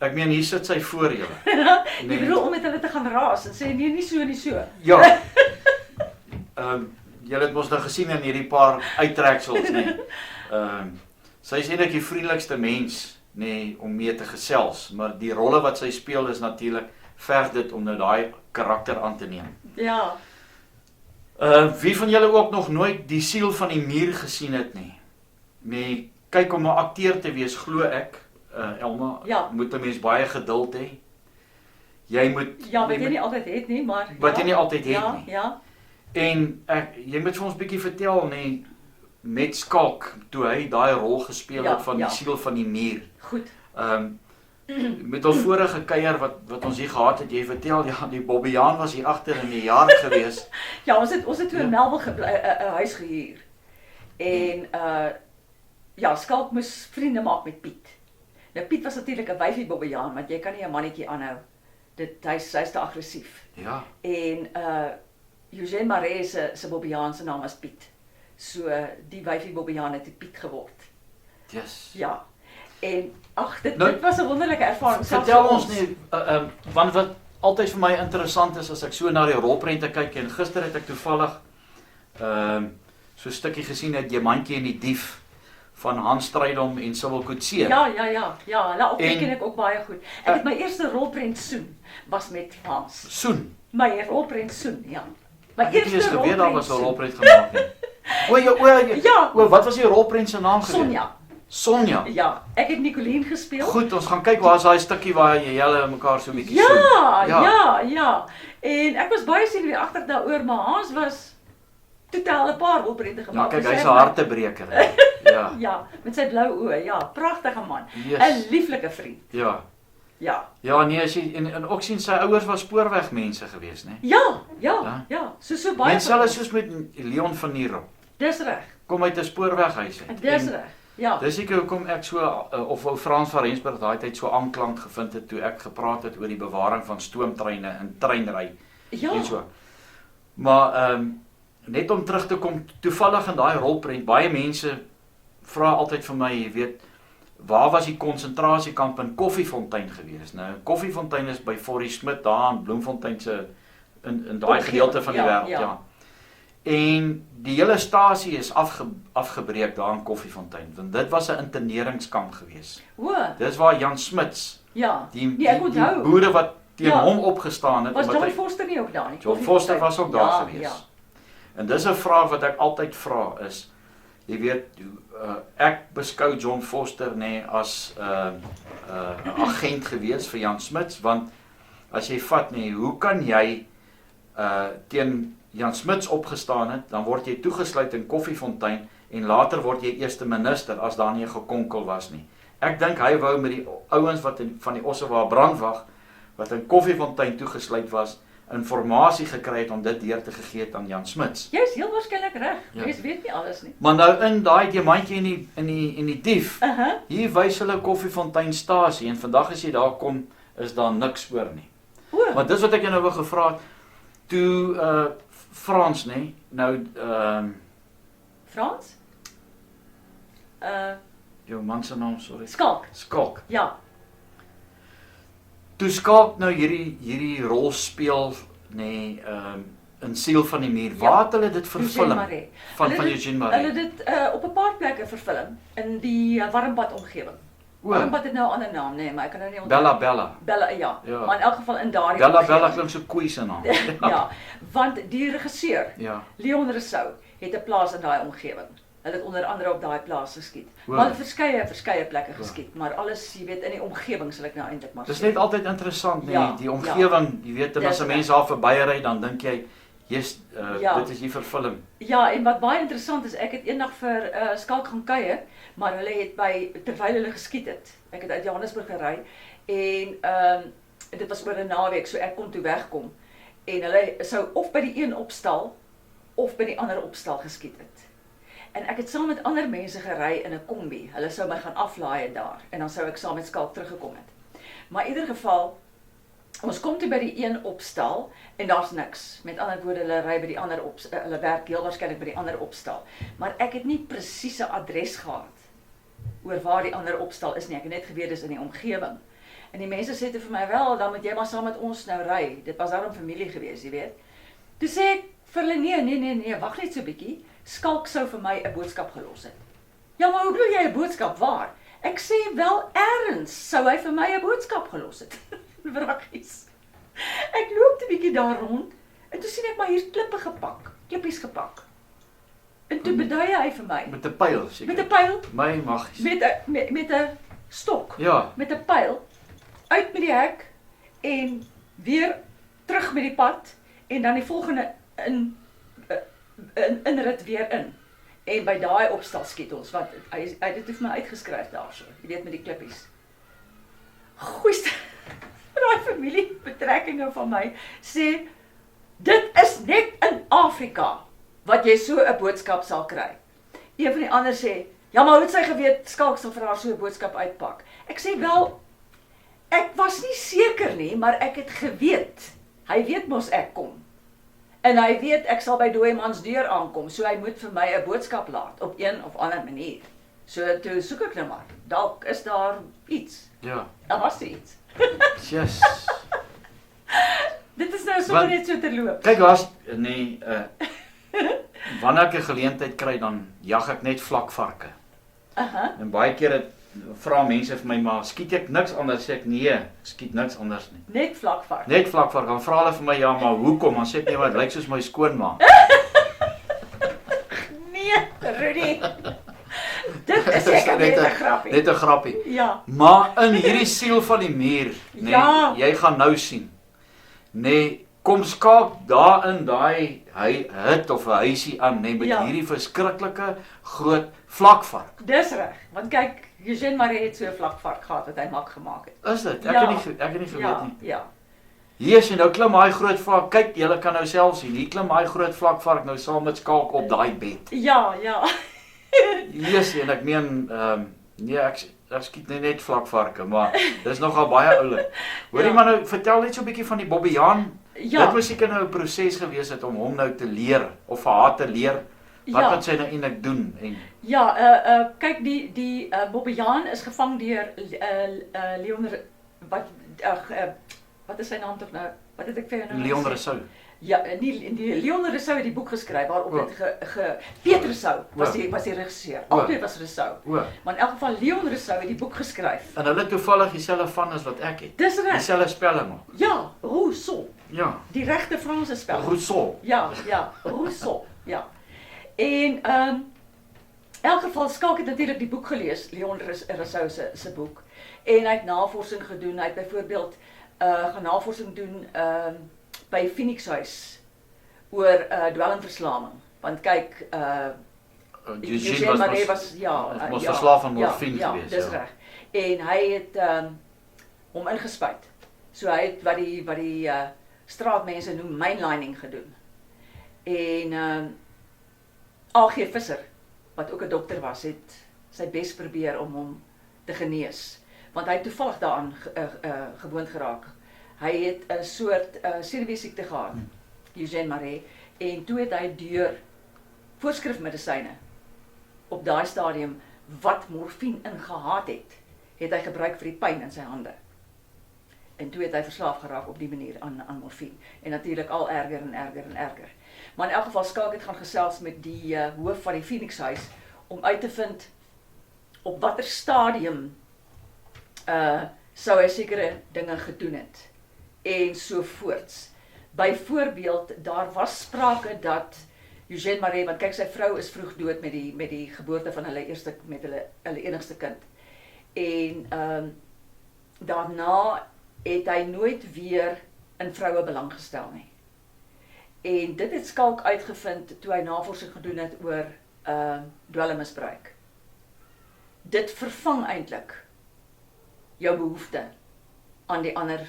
Ek meen, hier sit sy voor julle. Jy bedoel om met hulle te gaan raas en sê nee, nie so nie so. Ja. Julle het mos nou gesien in hierdie paar uittreksels, nê. Sy is eintlik die vriendelikste mens, nê, om mee te gesels, maar die rolle wat sy speel is natuurlik verg dit om nou daai karakter aan te neem. Ja. Wie van julle ook nog nooit die siel van die muur gesien het nie? Nee, kyk om 'n akteur te wees, glo ek, Elma, Ja. moet 'n mens baie geduld hê. Jy moet Ja, wat jy nie altyd het nie, maar Wat ja. jy nie altyd het Ja, nie. ja. En jy moet vir ons bietjie vertel nee met Skalk toe hy daai rol gespeel Ja, het van ja. die siel van die muur. Goed. Met al vorige kuier wat ons hier gehad het, jy vertel ja, die Bobbejaan was hier agter in die jaar gewees. Ja, ons het toe in Ja. Melville 'n huis gehuur. En ja, Skalk moes vriende maak met Piet. Nou Piet was natuurlik 'n wyfie Bobbejaan, want jy kan nie 'n mannetjie aanhou. Hy's te aggressief. Ja. En Eugène Maree se Bobbejaan se naam was Piet. So die wyfie Bobbejaan het 'n Piet geword. Yes. Ja. En ag, dit was 'n wonderlike ervaring. selfs Vertel vir ons nie want wat altyd vir my interessant is as ek so na die rolprente kyk en gister het ek toevallig so 'n stukkie gesien uit Diamantjie en die Dief van Hans Strydom en Sibyl Coetzee. Ja, hulle opteken En- ek ook baie goed. Ek het my eerste rolprent Soen was met Hans. Soen. My rolprent Soen, ja. My Ek het nie eens eerste geweet daar was 'n Soen. rolprent gemaak nie. Ja, wat was die rolprent se naam gewees? Sonja. Sonja. Ja, ek het Nicoline gespeel. Goed, ons gaan kyk waar is daai stukkie waar jy julle mekaar so 'n bietjie soen. Ja. En ek was baie senuweeagtig daaroor, maar Hans was totaal 'n paar opbrette Ja, gemaak. kyk, Dus hy's hy 'n hartebreker. Hè. Ja. Ja, met sy blou oë. Ja, pragtige man. Yes. 'n Lieflike vriend. Ja. Ja. Ja, nee, as jy en ook sien sy ouers was spoorwegmense gewees, né? Ja. So baie. En selfs soos met Leon van Nierop. Dis reg. Kom uit 'n spoorweghuis uit. Dis reg. Ja. Dis seker hoekom ek so of ou Frans van Rensburg daai tyd so aanklank gevind het toe ek gepraat het oor die bewaring van stoomtreine in treinry en so. Maar net om terug te kom, toevallig in daai rolprent, baie mense vra altyd vir my, jy weet, waar was die konsentrasiekamp in Koffiefontein gewees? Nou, Koffiefontein is by Forrie Smit daar in Bloemfontein se in daai gedeelte van die wêreld, ja. En die hele stasie is afgebreek daar in Koffiefontein, want dit was 'n interneringskamp gewees. O. Dis waar Jan Smits, Ja. die ek onthou. boere wat teen hom opgestaan het. Was omdat John hy- Foster nie ook daar nie? John Foster was ook daar gewees. Ja. En dis 'n vraag wat ek altyd vra is, jy weet, ek beskou John Foster as 'n agent gewees vir Jan Smits, want as jy vat hoe kan jy teen Jan Smits opgestaan het, dan word jy toegesluit in Koffiefontein en later word jy eerste minister as daar nie 'n gekonkel was nie. Ek dink hy wou met die ouens wat van die Ossewa brandwag wat in Koffiefontein toegesluit was, inligting gekry het om dit deur te gegee aan Jan Smits. Jy is heel waarskynlik reg. Ja. Jy weet nie alles nie. Maar nou in daai diamantjie in die dief, Uh-huh. hier wys hulle Koffiefontein stasie en vandag as jy daar kom, is daar niks oor nie. O. Maar dis wat ek jou nou wou gevra het, toe Frans, nou Frans? jou man se naam, sorry. Skalk. Skalk. Ja. Toe Skalk nou hierdie rol speel, in Siel van die Muur. Waar het hulle dit vervilm? Van Eugene Marais. Hulle het dit op 'n paar plekke vervilm in die Warmbad omgewing. Warmbad het nou 'n ander naam, maar ek kan nou nie onthou. Bella, ja. Maar in elk geval in daardie Bella klink so koei se naam. Ja, want die regisseur, Ja. Leon Rousseau, het 'n plaas in daai omgewing. Hulle het onder andere op daai plaas geskiet. Wow. Maar verskeie plekke geskiet, maar alles, jy weet, in die omgewing sal ek nou eintlik maar Dis sê. net altyd interessant, Ja, die omgewing, jy weet, en as 'n mens daar verbyry, dan dink jy, yes, dit is hier vervilm. Ja, en wat baie interessant is, ek het eendag vir Skalk gaan kuier, maar hulle het terwyl hulle geskiet het. Ek het uit Johannesburg gery en dit was oor 'n naweek, so ek kon toe wegkom. En hulle sou of by die een opstal of by die ander opstal geskiet het. En ek het saam met ander mense gery in 'n kombi. Hulle sou my gaan aflaai daar en dan sou ek saam met Skalk teruggekom het. Maar in ieder geval, ons kom toe by die een opstal en daar's niks. Met ander woorde, hulle ry by die ander hulle werk heel waarskynlik by die ander opstal. Maar ek het nie presiese adres gehad oor waar die ander opstal is nie. Ek het net geweet dis in die omgewing. En die mense sê toe vir my, wel, dan moet jy maar saam met ons nou ry. Dit was daarom familie gewees, jy weet. Toe sê ek vir hulle, nee, wag net so 'n bietjie. Skalk sou vir my 'n boodskap gelos het. Ja, maar hoe bedoel jy 'n boodskap? Waar? Ek sê wel eers sou hy vir my 'n boodskap gelos het. Wraggies. Ek loop 'n bietjie daar rond en toe sien ek maar hier's klippies gepak. En toe beduie hy vir my Met 'n pyl, seker. met 'n pyl, My magies. met 'n stok, Ja, met 'n pyl uit met die hek en weer terug met die pad en dan die volgende inrit weer in. En by daai opstal skiet ons, want hy het dit vir my uitgeskryf daarso, jy weet met die klippies. Goeie daai familiebetrekkinge van my sê, dit is net in Afrika wat jy so 'n boodskap sal kry. Een van die ander sê, ja maar hoe het sy geweet, Skalk sal vir haar so 'n boodskap uitpak? Ek sê wel, ek was nie seker nie, maar ek het geweet, hy weet mos ek kom. En hy weet ek sal by Dooimans deur aankom, so hy moet vir my 'n boodskap laat, op een of ander manier. So toe soek ek nou maar, dalk is daar iets. ja. Daar was iets. Yes. Dit is nou sommer Want- net so terloop. Kyk, wanneer ek 'n geleentheid kry, dan jag ek net vlakvarke. Aha. En baie kere vra mense vir my, maar skiet ek niks anders? Sê ek, nee, ek skiet niks anders nie. Net vlakvark. Net vlakvark, dan vra hulle vir my, ja, maar hoekom? Dan sê ek, nee, wat lyk soos my skoonma. Nee, Rudy. Dit Dis seker net 'n grappie. Net 'n grappie. Ja. Maar in hierdie siel van die muur, nee, Ja. jy gaan nou sien. Nee, kom skaap daar in daai hut of 'n huisie aan, nee, met Ja. hierdie verskriklike groot vlakvark. Dis reg, want kyk, Eugène Marais het so 'n vlakvark gehad wat hy mak gemaak het. Is dit? Ek Ja. het nie geweet Ja, nie. ja. Hier is jy nou klim daai groot vlak. Kyk, julle kan nou self sien. Hier klim daai groot vlakvark nou saam met Skalk op daai bed. Ja, ja. Lees en ek meen nee, ek skiet net vlakvarke, maar dis nogal baie oulik. Hoorie Ja. maar nou vertel net so 'n bietjie van die Bobbejaan. Ja. Dit moes seker nou 'n proses gewees het om hom nou te leer of vir haar te leer. Wat Ja. moet sy nou eintlik doen en Ja, kyk die Bobbejaan is gevang deur Leon wat is sy naam tog nou? Wat het ek vir jou nou Leon gesê? Rousseau. Ja, die Leon Rousseau het die boek geskryf waarop dit Piet Rousseau was die regisseur. Albei was Rousseau. O. Maar in elk geval Leon Rousseau het die boek geskryf. En hulle toevallig dieselfde van as wat ek het. Dis reg. Dieselfde spelling ook. Ja, Rousseau. Ja. Die regte Franse spelling. Rousseau. Ja, Rousseau. Ja. En elk geval Skalk het natuurlik die boek gelees, Leon Rousseau se boek. En hy het navorsing gedoen. Hy het byvoorbeeld gaan navorsing doen by Phoenixhuis oor dwelmverslawing. Want kyk, Eugène Marais was ja, was ja, verslaaf aan morfine ja, gewees. Dis reg. En hy het hom ingespuit. So hy het wat die straatmense noem mainlining gedoen. En A.G. Visser, wat ook 'n dokter was, het sy bes probeer om hom te genees. Want hy het toevallig daaraan gewoond geraak. Hy het 'n soort senuweesiekte gehad, Eugène Marais, en toe het hy deur voorskrifmedisyne op daai stadium wat morfine ingehaat het hy gebruik vir die pyn in sy hande. En toe het hy verslaaf geraak op die manier aan morfine. En natuurlik al erger en erger en erger. Maar in elk geval Skalk het gaan gesels met die hoof van die Phoenixhuis om uit te vind op watter stadium sou hy sekere dinge gedoen het en so voorts. Byvoorbeeld, daar was sprake dat Eugène Marais, want kyk sy vrou is vroeg dood met die geboorte van hulle enigste kind. En daarna het hy nooit weer in vroue belang gestel nie. En dit het Skalk uitgevind toe hy navorsing gedoen het oor dwelmmisbruik. Dit vervang eintlik jou behoefte aan die ander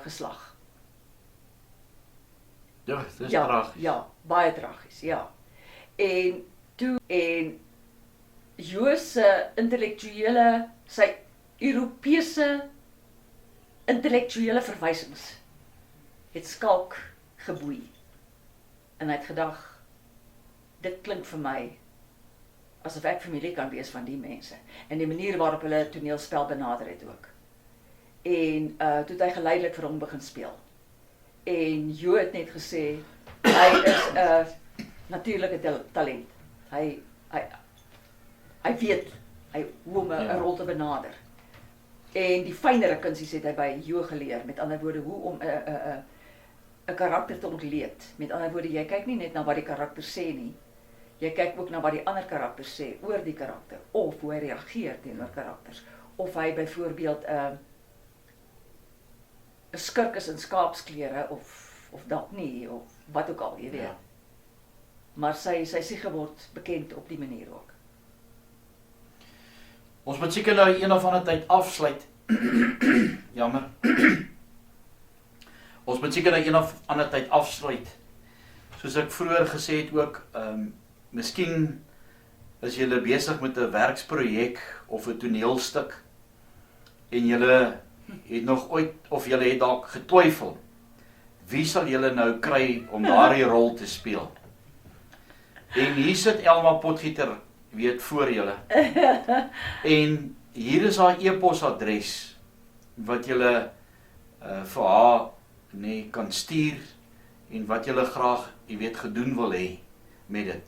geslag. Ja, dis Ja, tragies. ja, baie tragies, ja. En Joos se intellektuele, sy Europese intellektuele verwysings het Skalk geboei. En hy het gedag, dit klink vir my asof ek familie kan wees van die mense. En die manier waarop hulle toneelspel benader het ook. En toe het hy geleidelik vir hom begin speel. En Jo het net gesê, hy is 'n natuurlike talent. Hy weet hoe om 'n rol te benader. En die fynere kunsies het hy by Jo geleer. Met ander woorde, hoe om 'n karakter te ontleed. Met ander woorde, jy kyk nie net na wat die karakter sê nie. Jy kyk ook na wat die ander karakter sê oor die karakter, of hoe hy reageer teenoor karakters. Of hy byvoorbeeld 'n skurk is in skaapsklere of dalk nie, of wat ook al, jy weet. Ja. Maar sy siege word bekend op die manier ook. Ons moet seker nou een of ander tyd afsluit. Jammer. Ons moet seker nou een of ander tyd afsluit. Soos ek vroeër gesê het ook, miskien is julle besig met 'n werksprojek of 'n toneelstuk en julle het nog ooit of julle het dalk getwyfel. Wie sal julle nou kry om daardie rol te speel? En hier sit Elma Potgieter, weet voor julle. En hier is haar e-posadres wat julle vir haar kan stuur en wat julle graag, jy weet, gedoen wil hê met dit.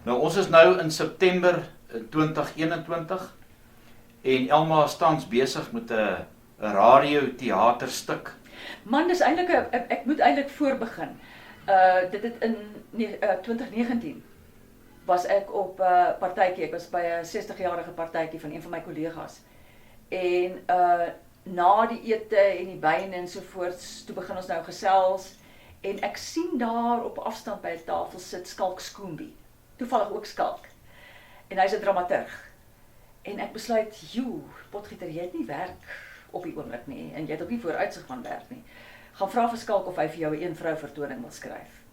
Nou ons is nou in September 2021 en Elma is tans besig met 'n radioteaterstuk. Man, dis eintlik ek moet eintlik voorbegin. Dit het in 2019 was ek op 'n partytjie. Ek was by 'n 60-jarige partytjie van een van my kollegas. En na die ete en die wyn en so voorts, toe begin ons nou gesels en ek sien daar op afstand by 'n tafel sit Skalk Skoombie. Toevallig ook Skalk. En hy's 'n dramaturg. En ek besluit, joe, Potgieter, jy het nie werk op die oomblik nie en jy het ook nie vooruitsig van werk nie. Gaan vra vir Skalk of hy vir jou 'n een-vrou vertoning wil skryf.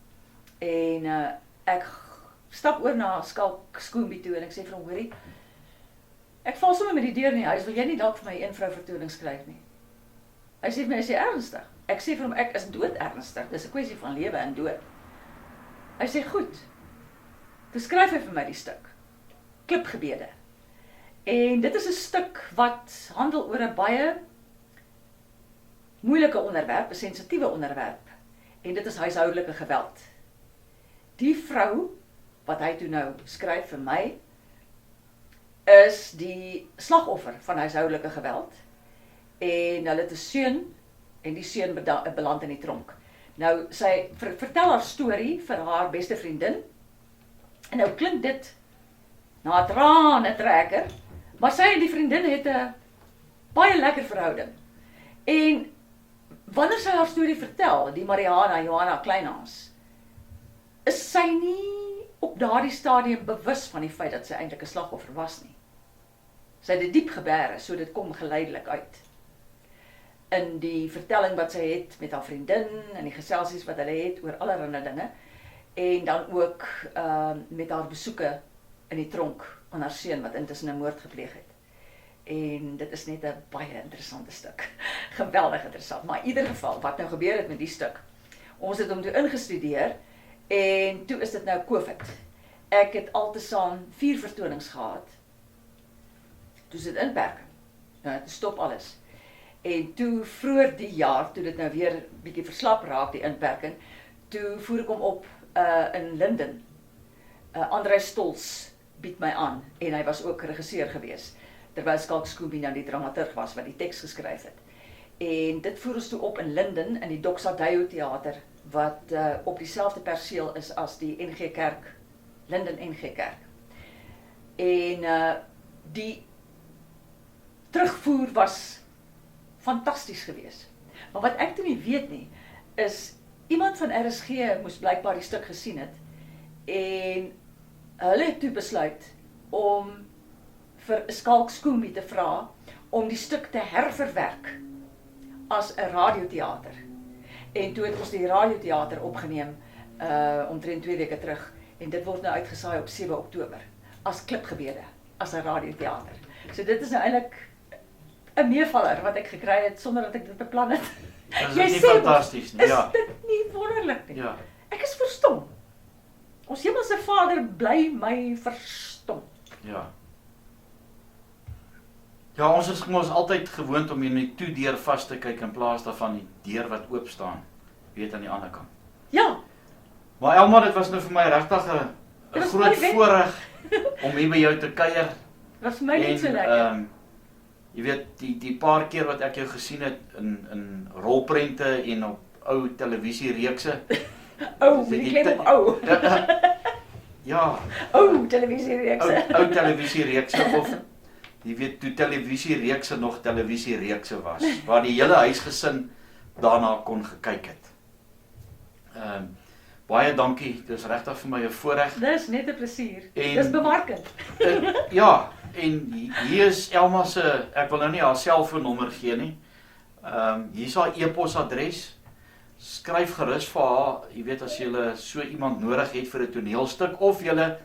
En ek stap oor na Skalk Skoombie toe en ek sê vir hom, hoorie, ek val sommer met die deur in die huis, wil jy nie dalk vir my 'n een-vrou vertoning skryf nie? Hy sê vir my, is jy ernstig? Ek sê vir hom, ek is dood ernstig, dis 'n kwessie van lewe en dood. Hy sê, goed. Toe skryf hy vir my die stuk, Klipgebede. En dit is 'n stuk wat handel oor 'n baie moeilike onderwerp, 'n sensitiewe onderwerp, en dit is huishoudelike geweld. Die vrou, wat hy toe nou skryf vir my, is die slagoffer van huishoudelike geweld, en hulle het 'n seun, en die seun beland in die tronk. Nou, sy vertel haar storie vir haar beste vriendin, en nou klink dit na 'n tranentrekker, maar sy en die vriendin het 'n baie lekker verhouding. En wanneer sy haar storie vertel, die Johanna Kleinhaas, is sy nie op daardie stadium bewus van die feit dat sy eintlik 'n slagoffer was nie. Sy het dit diep gebeere, so dit kom geleidelik uit. In die vertelling wat sy het met haar vriendin, en die geselsies wat hulle het oor allerlei dinge, en dan ook met haar besoeke in die tronk aan haar seun wat intussen 'n moord gepleeg het. En dit is net 'n baie interessante stuk. Geweldig interessant. Maar in ieder geval, wat nou gebeur het met die stuk, ons het hom toe ingestudeer, en toe is dit nou COVID. Ek het altesaam 4 vertonings gehad. Toe is dit inperking. Nou, toe stop alles. En toe vroeër die jaar, toe dit nou weer bietjie verslap raak, die inperking, toe voer ek hom op in Linden. André Stols bied my aan, en hy was ook regisseur gewees, terwyl Skalk Skoombie nou die dramaturg was, wat die teks geskryf het. En dit voer ons toe op in Linden, in die Doxadeyo Theater, wat op dieselfde perseel is as die NG Kerk, Linden NG Kerk. En die terugvoer was fantasties geweest. Maar wat ek toe nie weet nie, is iemand van RSG moes blykbaar die stuk gesien het, en hulle het toe besluit om vir Skalk Skoombie te vra om die stuk te herverwerk as 'n radioteater. En toe het ons die radioteater opgeneem omtrent 2 weke terug, en dit word nou uitgesaai op 7 Oktober as Klipgebede, as 'n radioteater. So dit is nou eintlik 'n meevaller wat ek gekry het sonder dat ek dit beplan het. Is dit nie fantasties nie? Ja. Is dit nie wonderlik nie? Ja. Ek is verstom. Ons Hemelse Vader bly my verstom. Ja. Ja, ons is mos altyd gewoond om in die toedeur vas te kyk in plaas daarvan die deur wat oop staan, weet aan die ander kant. Ja. Maar Elma, dit was nou vir my regtig 'n Dit was groot my voorreg om hier by jou te kuier. Dit was vir my net so lekker. Jy weet, die paar keer wat ek jou gesien het in rolprente en op ou televisiereekse. Die klem op ou. Ja. Ou televisiereekse. Ou televisiereekse of jy weet toe televisiereekse nog televisiereekse was, waar die hele huisgesin daarna kon gekyk het. Baie dankie, dis regtig vir my 'n voorreg. Dis net 'n plesier. En- Dis bemarkend. Ja, en hier is Elma se, ek wil nou nie haar selfoonnommer gee nie. Hier is haar e-posadres. Skryf gerus vir haar, jy weet as jy so iemand nodig het vir 'n toneelstuk of jy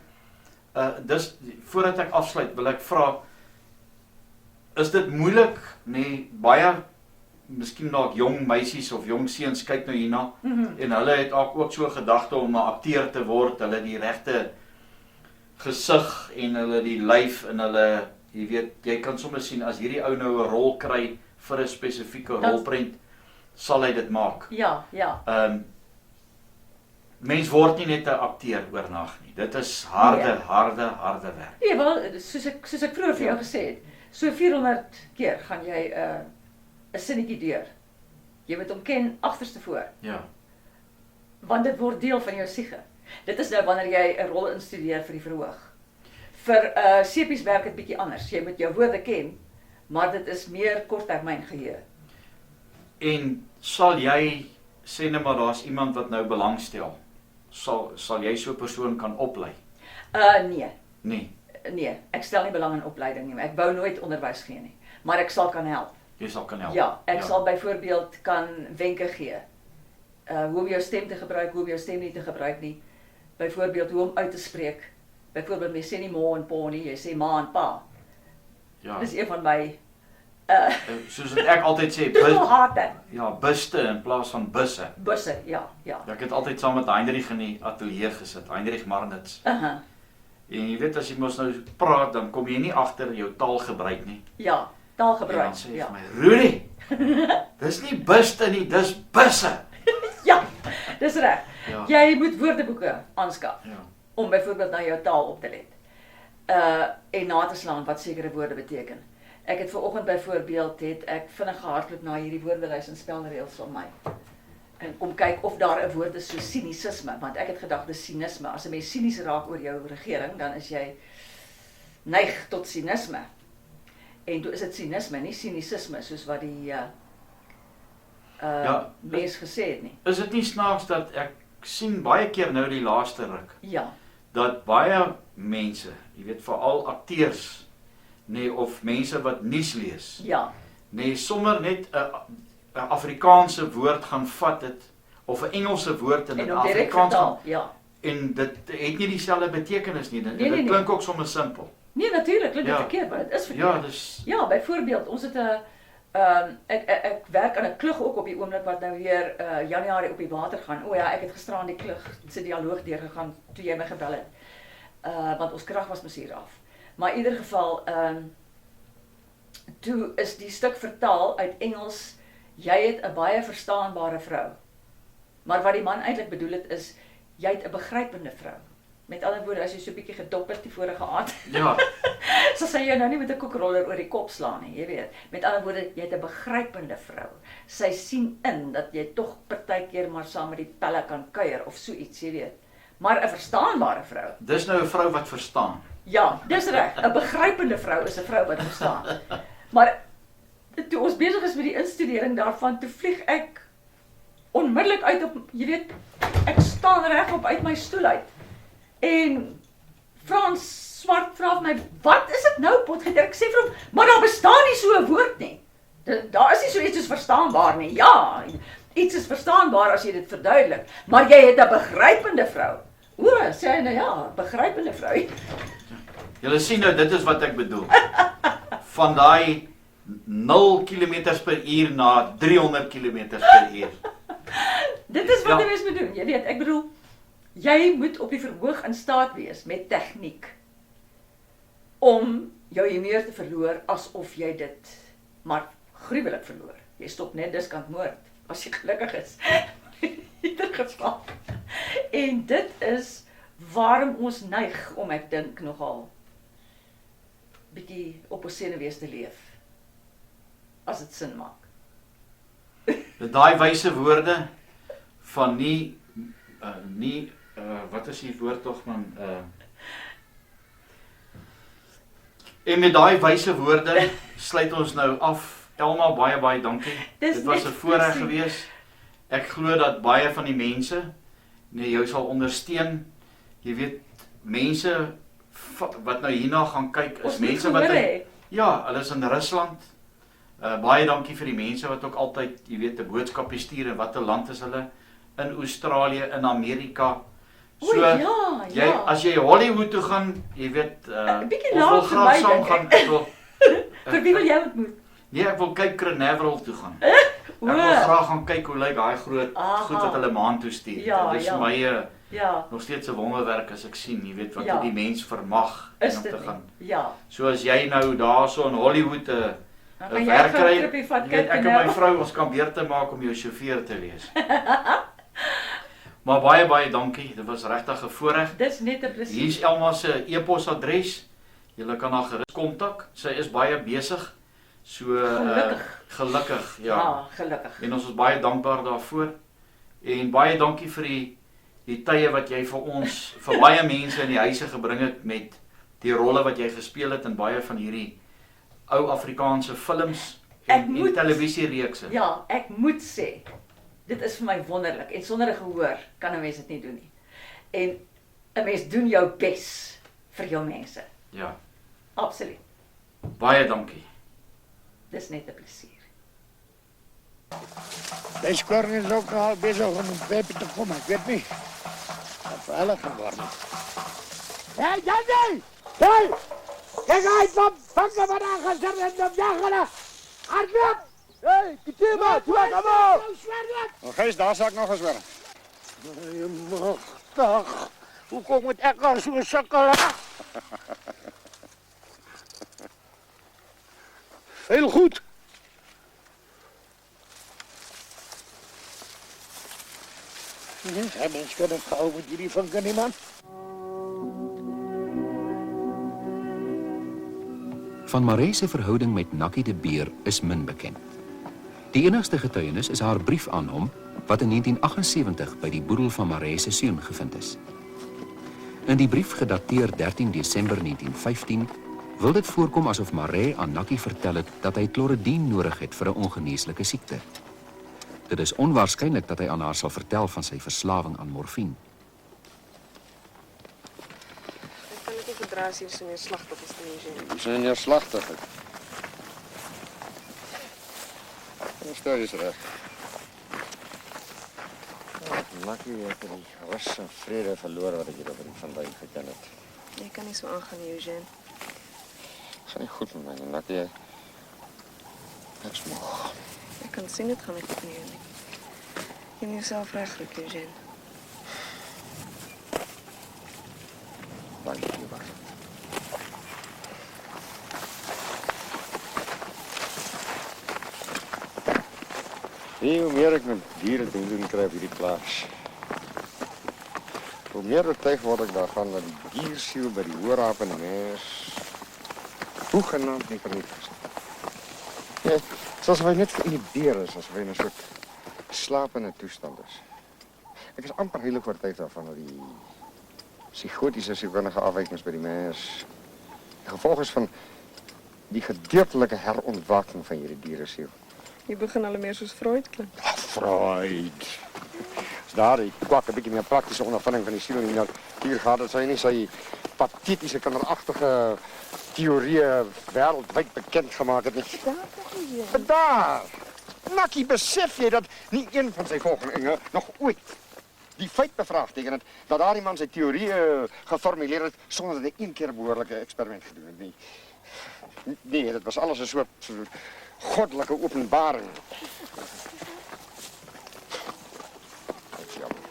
dis voordat ek afsluit wil ek vra, is dit moeilik, nee, baie miskien dalk jong meisies of jong seuns kyk nou hierna en hulle het ook so gedagte om 'n akteur te word, hulle die regte gesig en hulle die lyf en hulle, jy weet, jy kan sommer sien as hierdie ou nou 'n rol kry vir 'n spesifieke rolprent, sal hy dit maak. Ja. Mens word nie net 'n akteur oornag nie. Dit is harde werk. Nee, wel, soos ek vroeër vir jou gesê het, so 400 keer gaan jy 'n sinnetjie deur. Jy moet hom ken agterste voor, Ja. want dit word deel van jou siege. Dit is nou wanneer jy 'n rol instudeer vir die verhoog. Vir sepies werk dit bietjie anders. Jy moet jou woorde ken, maar dit is meer korttermyn geheue. En sal jy, sê net maar daar's iemand wat nou belangstel, sal jy so 'n persoon kan oplei? Nee. Nee, Ek stel nie belang in opleiding nie. Ek wou nooit onderwys gee nie, maar ek sal kan help. jy sal kan help. Ja, ek sal byvoorbeeld kan wenke gee. Hoe om jou stem te gebruik, hoe om jou stem nie te gebruik nie. Byvoorbeeld hoe om uit te spreek. Byvoorbeeld, jy sê nie ma en pa nie, jy sê ma en pa. Ja. Dis een van my Soos wat ek altyd sê, titelhate. buste in plaas van busse. Busse, ja. Ek het altyd saam met Heinrich in die ateljee gesit, Heinrich Marnitz. Uh-huh. En jy weet, as jy mos nou praat, dan kom jy nie agter jou taalgebruik nie. Ja, En taalgebruik. dan sê jy Ja. vir my, Rudy, dis nie buste nie, dis busse. Ja, dis reg. Ja. Jy moet woordeboeke aanskaf Ja. om byvoorbeeld na jou taal op te let. En na te slaan wat sekere woorde beteken. Ek het vanoggend byvoorbeeld vinnig gehardloop na hierdie woordelys en spelreëls van my. En kom kyk of daar 'n woord is so sinisisme, want ek het gedag dis sinisme. As 'n mens sinies raak oor jou regering, dan is jy neig tot sinisme. En toe is dit sinisme, nie sinisisme soos wat die Ja, mens gesê het nie. Is dit nie snaaks dat ek sien baie keer nou die laaste ruk, Ja. dat baie mense, jy weet veral akteurs, nee, of mense wat nuus lees, Ja. nee, sommer net 'n Afrikaanse woord gaan vat het, of 'n Engelse woord in 'n En om direk Afrikaans vertaal, gaan, ja. en dit het nie dieselfde betekenis nie. Dit Nee. klink ook sommer simpel. Nee, natuurlik, klink dit Ja. verkeerd, maar dit is verkeerd. Ja, dus Ja, byvoorbeeld, ons het 'n ek werk aan 'n klug ook op die oomblik wat nou weer Januarie op die water gaan. O ja, ek het gister aan die klug se dialoog deurgegaan toe jy my gebel het. Want ons krag was mos hier af. Maar in ieder geval, toe is die stuk vertaal uit Engels, jy het 'n baie verstaanbare vrou. Maar wat die man eintlik bedoel het is, jy het 'n begrypende vrou. Met ander woorde, as jy so 'n bietjie gedop het die vorige aand, ja, so sy jou nou nie met 'n koekroller oor die kop slaan nie, jy weet. Met ander woorde, jy het 'n begrypende vrou. Sy sien in dat jy tog partykeer maar saam met die pelle kan kuier of so iets, jy weet. Maar 'n verstaanbare vrou. dis nou 'n vrou wat verstaan. Ja, dis reg. 'n Begrypende vrou is 'n vrou wat verstaan. Maar toe ons besig is met die instudering daarvan, toe vlieg ek onmiddellik uit op, jy weet, ek staan regop uit my stoel uit. En Frans Swart vra vir my, "Wat is dit nou, potgieter?" Ek sê vir hom, "Maar daar bestaan nie so 'n woord nie. Daar is nie so iets soos verstaanbaar nie. Ja, iets is verstaanbaar as jy dit verduidelik, maar jy het 'n begrypende vrou." O, sê hy nou ja, begrypende vrou. Julle sien nou, dit is wat ek bedoel. Van daai 0 km/h na 300 km/h. Dit is wat Ja. jy mens moet doen. Jy weet, ek bedoel, jy moet op die verhoog in staat wees met tegniek om jou humeur te verloor asof jy dit maar gruwelik verloor. Jy stop net diskant moord as jy gelukkig is. In ieder geval. En dit is waarom ons neig om, ek dink nogal, bietjie op ons senuwees te leef. As dit sin maak. Daai wyse woorde van wat is die woord tog man? En met daai wyse woorde sluit ons nou af. Elma, baie dankie. Dit was 'n voorreg geweest. Ek glo dat baie van die mense jou sal ondersteun. Jy weet, mense wat nou hierna gaan kyk is mense wat ja, hulle is in Rusland. Baie dankie vir die mense wat ook altyd, jy weet, 'n boodskapie stuur en watter land is hulle? In Australië, in Amerika. So, jy, as jy Hollywood toe gaan, jy weet, bietjie of laat wil vir graag my, saam dink gaan. Vir wie wil jy ontmoet? Nee, ek wil kyk Canaveral toe gaan. Ek wil graag gaan kyk hoe lyk daai groot goed wat hulle maan toe stuur. Dit is vir my nog steeds 'n wonderwerk as ek sien, jy weet, wat die mens vermag om te gaan. Ja. So as jy nou daarso in Hollywood 'n werk kry, ek en my vrou ons kan beurte maak om jou sjofeur te wees. Maar baie dankie, dit was regtig 'n voorreg. Dis net 'n plesier. Hier is Elma se e-posadres. Julle kan haar gerus kontak. Sy is baie besig. So gelukkig, ja. Ja, gelukkig. En ons is baie dankbaar daarvoor. En baie dankie vir die die tye wat jy vir ons, vir baie mense in die huise gebring het met die rolle wat jy gespeel het in baie van hierdie ou Afrikaanse films en televisiereekse. Ja, ek moet sê, dit is vir my wonderlik en sonder 'n gehoor kan 'n mens dit nie doen nie. En 'n mens doen jou bes vir jou mense. Ja, Absoluut. baie dankie. Dis net 'n plesier. Deze korn is ook al bezig om een peper te komen, ik weet niet. Dat is veilig geworden. Hé, Jannie! Hé! Kijk uit, man! Vangen vandaag gezet en op jagelen! Hardloop! Hé, Kitima, kom op! Nog eens, daar zou ik nog eens werken. Je mag toch. Hoe kom het echt al zo'n sukkelen? Heel goed. Ja, mensen kunnen het gauw met jullie van kunnen, man. Van Maree se verhouding met Nakkie de Beer is min bekend. Die enigste getuienis is haar brief aan hom wat in 1978 by die boedel van Maree se seun gevind is. In die brief gedateer 13 Desember 1915 wil dit voorkom asof Maree aan Nakkie vertel het dat hy kloridien nodig het vir 'n ongeneeslike siekte. Dit is onwaarskynlik dat hy aan haar sal vertel van sy verslawing aan morfine. Ek kan dit nie verdra as hier so neerslagtig is nie, Eugene. Die zijn neerslachtig. Stel je eens recht. Nakkie heeft die rust en vrede verloren wat ik hier over die Van Duin gekend heb. Jy kan nie so aangaan nie, Eugene. Het gaat niet goed met mij, Nakkie. Ik is moe. Ek kan sien dit gaan nie goed nie, nie. Jy moet jouself regkry, Eugene. Dank je, Eva. Nee, hoe meer ik met dieren te doen krijg op hierdie plaats. Hoe meer tijd word ik daar gaan dat die dierziel bij die hoorraap en die mens hoegenaamd niet vernietigd is. Ja, zoals wij net geïnhibeerd is, als wij in een soort slapende toestand is. Ik is amper heel kort tijd daarvan dat die psychotische zielkundige afwijkings bij die mens het gevolg is van die gedeeltelijke herontwaking van jullie dierenziel. Jy begin al meer soos Freud klink. Freud. Als daar die kwak een beetje meer praktische ondervinding van die ziel niet naar hier gaat, dat zijn niet zijn pathetische, kinderachtige theorieën wereldwijd bekend gemaakt hebben. Maar daar! Nakkie, besef je dat niet één van zijn volgelingen nog ooit die feit bevraagtekent dat daar iemand zijn theorieën geformuleerd heeft zonder dat hij één keer een behoorlijke experiment gedaan heeft. Nee, dat was alles een soort goddelijke openbaring. Dat is jammer.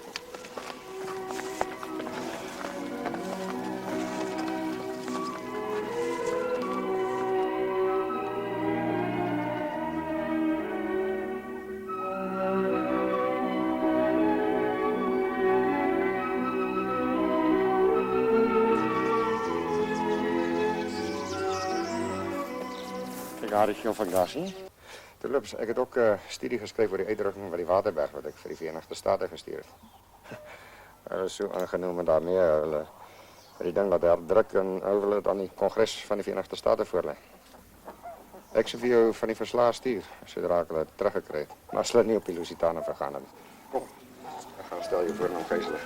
Harry van Gassie. Terloops, ik heb ook studie geschreven voor die uitdrukking van die Waterberg wat ik voor die Verenigde Staten gestuurd heb. Dat is zo aangenomen daarmee. Ik denk dat hij druk en wil het aan die congres van de Verenigde Staten voorleggen. Ik zou jou van die verslagen stuur, zodra ik het teruggekregen. Maar sluit niet op die Lusitanen vergaan hebben. Kom, dan gaan we stel je voor een omgeeselen.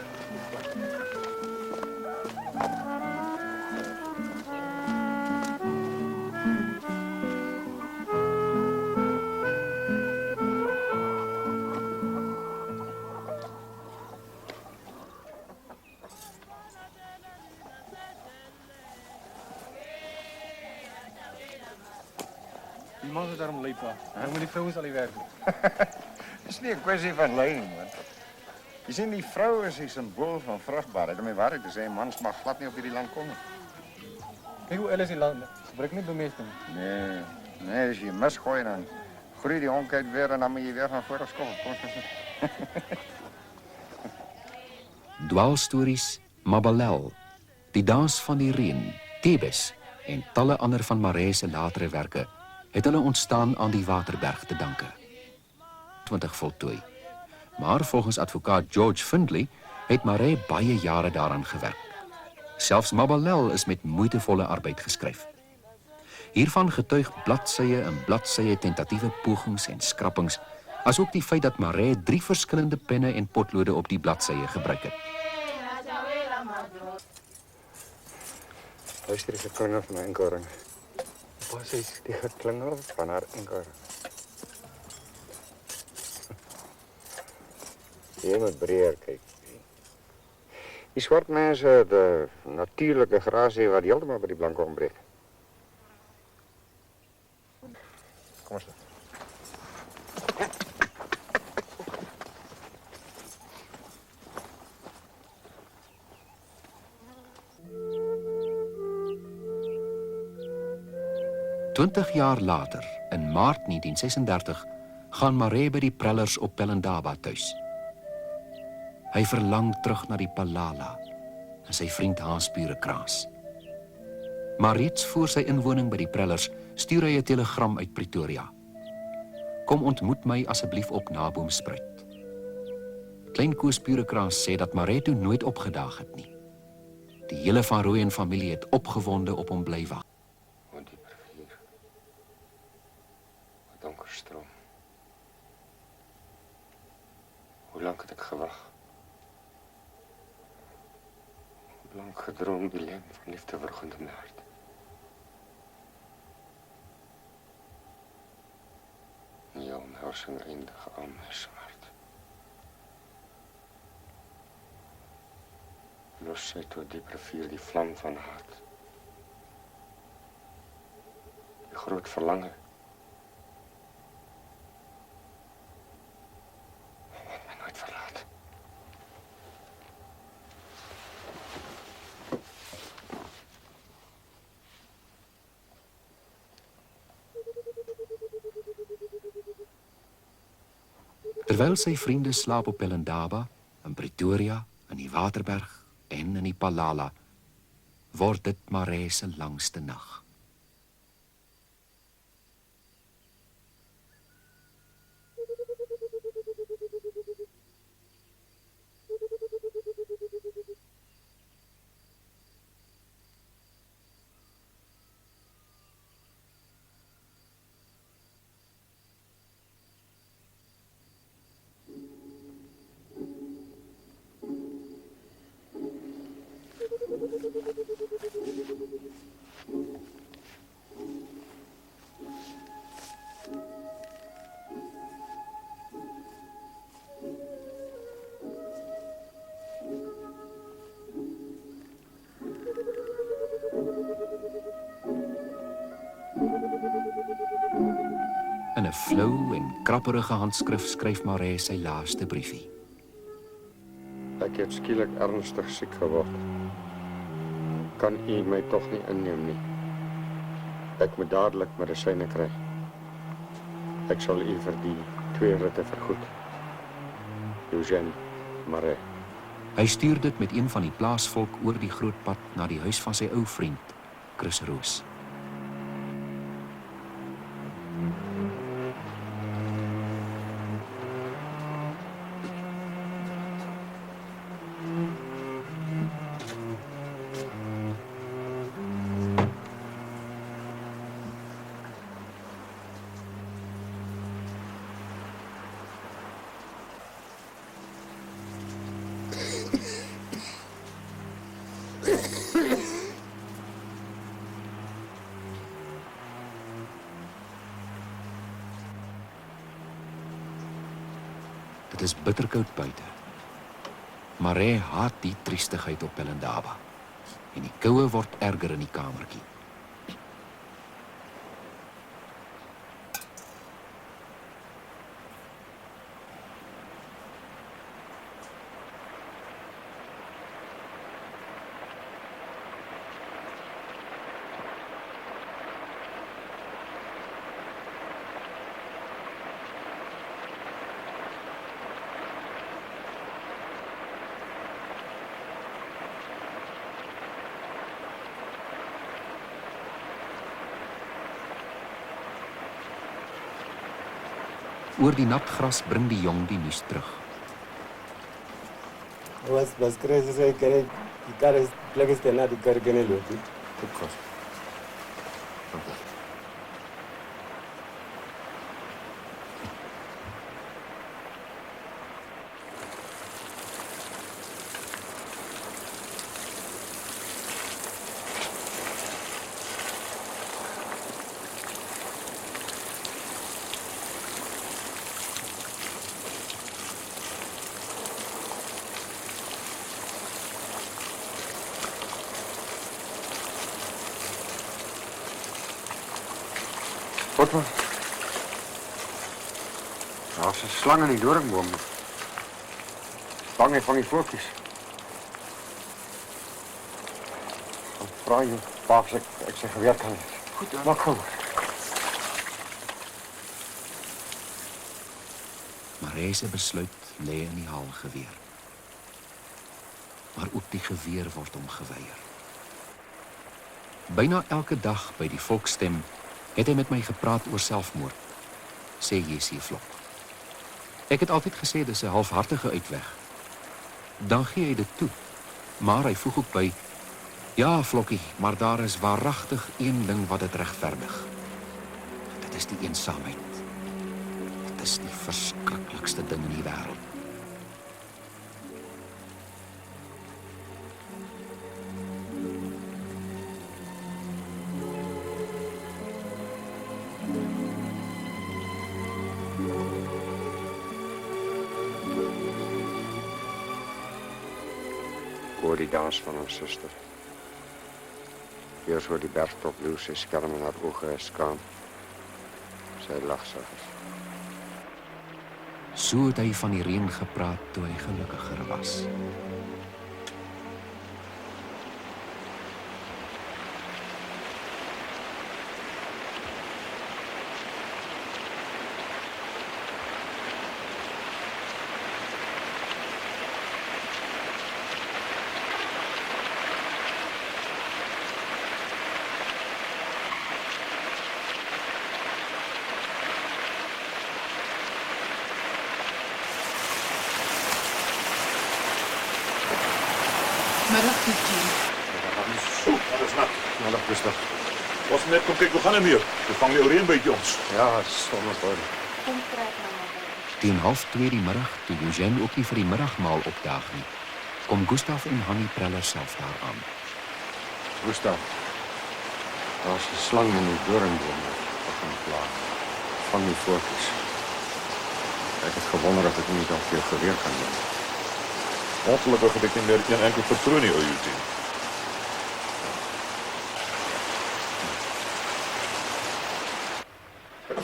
Die man is daarom leep, dan moet die vrouwen al die werk doen. Het is niet een kwestie van leiding, man. Je ziet, die vrouw is een symbool van vruchtbaarheid. Om mijn waarheid te zijn, mans mag glad niet op jullie land komen. Kijk hoe Alice die land gebruikt niet bemeesting. Nee, als je mis gooit, dan groeit die onkheid weer en dan moet je weer van voren skoppen. Dwaalstories, Mabalel, Die Dans van die Reën, Thebes en talle ander van Maree se latere werke het hulle ontstaan aan die Waterberg te danke. 20 voltooi. Maar volgens advokaat George Findlay het Maree baie jare daaraan gewerk. Selfs Mabalel is met moeitevolle arbeid geskryf. Hiervan getuig bladsye en bladsye tentatiewe pogings en skrappings, asook die feit dat Maree 3 verskillende penne en potlode op die bladsye gebruik het. Luister die geklinger van my inkoring. Wat is die geklinger van haar inkoring? Jy moet breër kyk. Die swart mense het 'n natuurlike grasie wat heeltemal by die blanke ontbreek. Kom ons. 20 jaar later, in Maart 1936, gaan Maree by die Prellers op Pelindaba tuis. Hy verlang terug na die Palala en sy vriend Hans Purekraas. Maar reeds voor sy inwoning by die Prellers stuur hy 'n telegram uit Pretoria. Kom ontmoet my asseblief op Naboomspruit. Klein Koos Purekraas sê dat Maree toe nooit opgedaag het nie. Die hele Van Rooyen familie het opgewonde op hom bly wag. Donker stroom. Hoe lang het ek gewag? Hoe lang gedroom die lem van liefde vergund in my hart? Nie omhelsing eindig al my smart. Los sy tot diep rivier die vlam van haat. Die groot verlange. Terwyl sy vriende slaap op Pelindaba, in Pretoria, in die Waterberg en in die Palala, word dit Maree se langste nag. In 'n flou en krapperige handskrif skryf Maree sy laaste briefie. Ek het skielik ernstig siek geword. Kan u my tog nie inneem nie. Ek moet dadelik medisyne kry. Ek sal u vir die 2 ritte vergoed. Eugène Maree. Hy stuur dit met een van die plaasvolk oor die groot pad na die huis van sy ou vriend, Chris Roos. Dit is bitterkoud buite. Maree haat die triestigheid op Pelindaba en die koue word erger in die kamertjie. Oor die nat gras bring die jong die nuus terug. Was crazy say kare die kar is plek is na die kar kene loop. Goed gas. Dankie. Wat maar. Daar's 'n slang in die doringboom. Bang hy van die voeltjies. Dan vra jy, pa, ek sê geweer kan nie. Goed dan. Maak gou. Marie se besluit lê in die haalgeweer. Maar ook die geweer word hom geweier. Byna elke dag by die volksstem het hy met my gepraat oor selfmoord, sê Jessie Vlok. Ek het altyd gesê dis 'n halfhartige uitweg. Dan gee hy dit toe, maar hy voeg ook by, ja Vlokkie, maar daar is waaragtig een ding wat dit regverdig. Dit is die eensaamheid. Dit is die verskriklikste ding in die wêreld. Hoor die dans van haar suster. Eers hoor die bergtop loer, sy skelm in haar oë is skaam. Sy lag saggies. So het hy van die reën gepraat toe hy gelukkiger was. Middag, Eugene. Dat is nat. Middag, Gustav. Was net kom kyk, hoe gaan hom hier? We vang die oreen by ons. Ja, het is stommer. Kom krijg maar. Teen 1:30 die middag, toe Eugène ook nie vir die middagmaal opdaag nie, kom Gustav en Hannie Preller self daar aan. Gustav, daar's 'n slang in die doringboom wat hom pla. Van die voeltjies. Ek het gewonder of ek nie dalk jou geweer kan doen. Ongelukkig heb ik niet meer een enkel patroon in Eugene.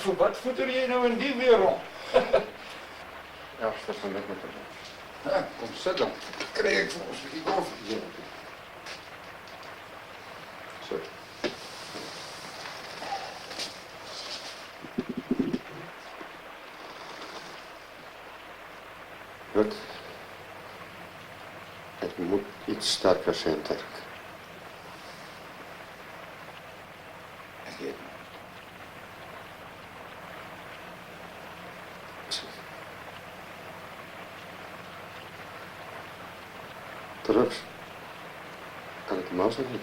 Voor wat voeter jy nou in die weer rond? Ja, dat is net met hem. Ja, kom sit dan. Krijg ik voor ons die koffie hier. Zo. Goed. Het moet iets sterker zijn, Dirk. Ik weet het. Terug. Kan ik hem afzetten?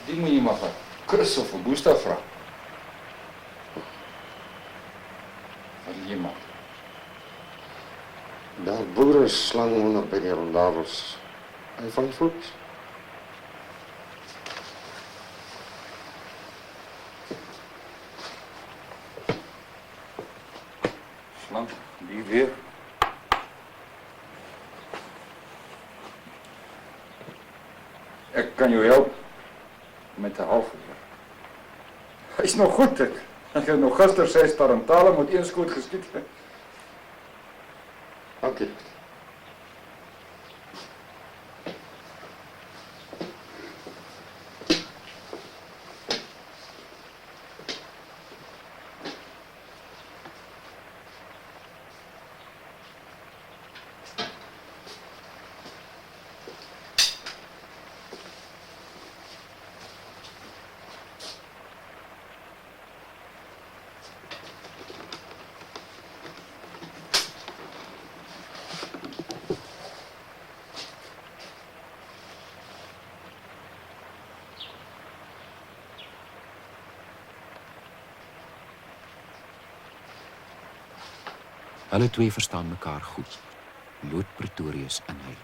Die moet je maar van Chris of van Gustav vragen. Wat iemand. Daar boeren slang onder bij die rondavels. Hij vangt voet. Slang, die weer. Ik kan je helpen met de halve. Hij is nog goed, ik. Ik heb nog gisteren 6 tarantalen moet eens goed geschiet. Oké. Hulle twee verstaan mekaar goed. Loot Pretorius en hy.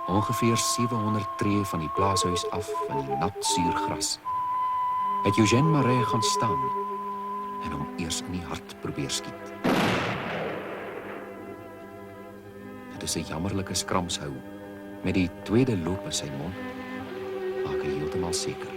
Ongeveer 700 tree van die plaashuis af van die nat suurgras, het Eugène Marais gaan staan en hom eers in die hart probeer skiet. Dit is 'n jammerlike skramshou met die tweede loop in sy mond, maak hy heeltemal seker.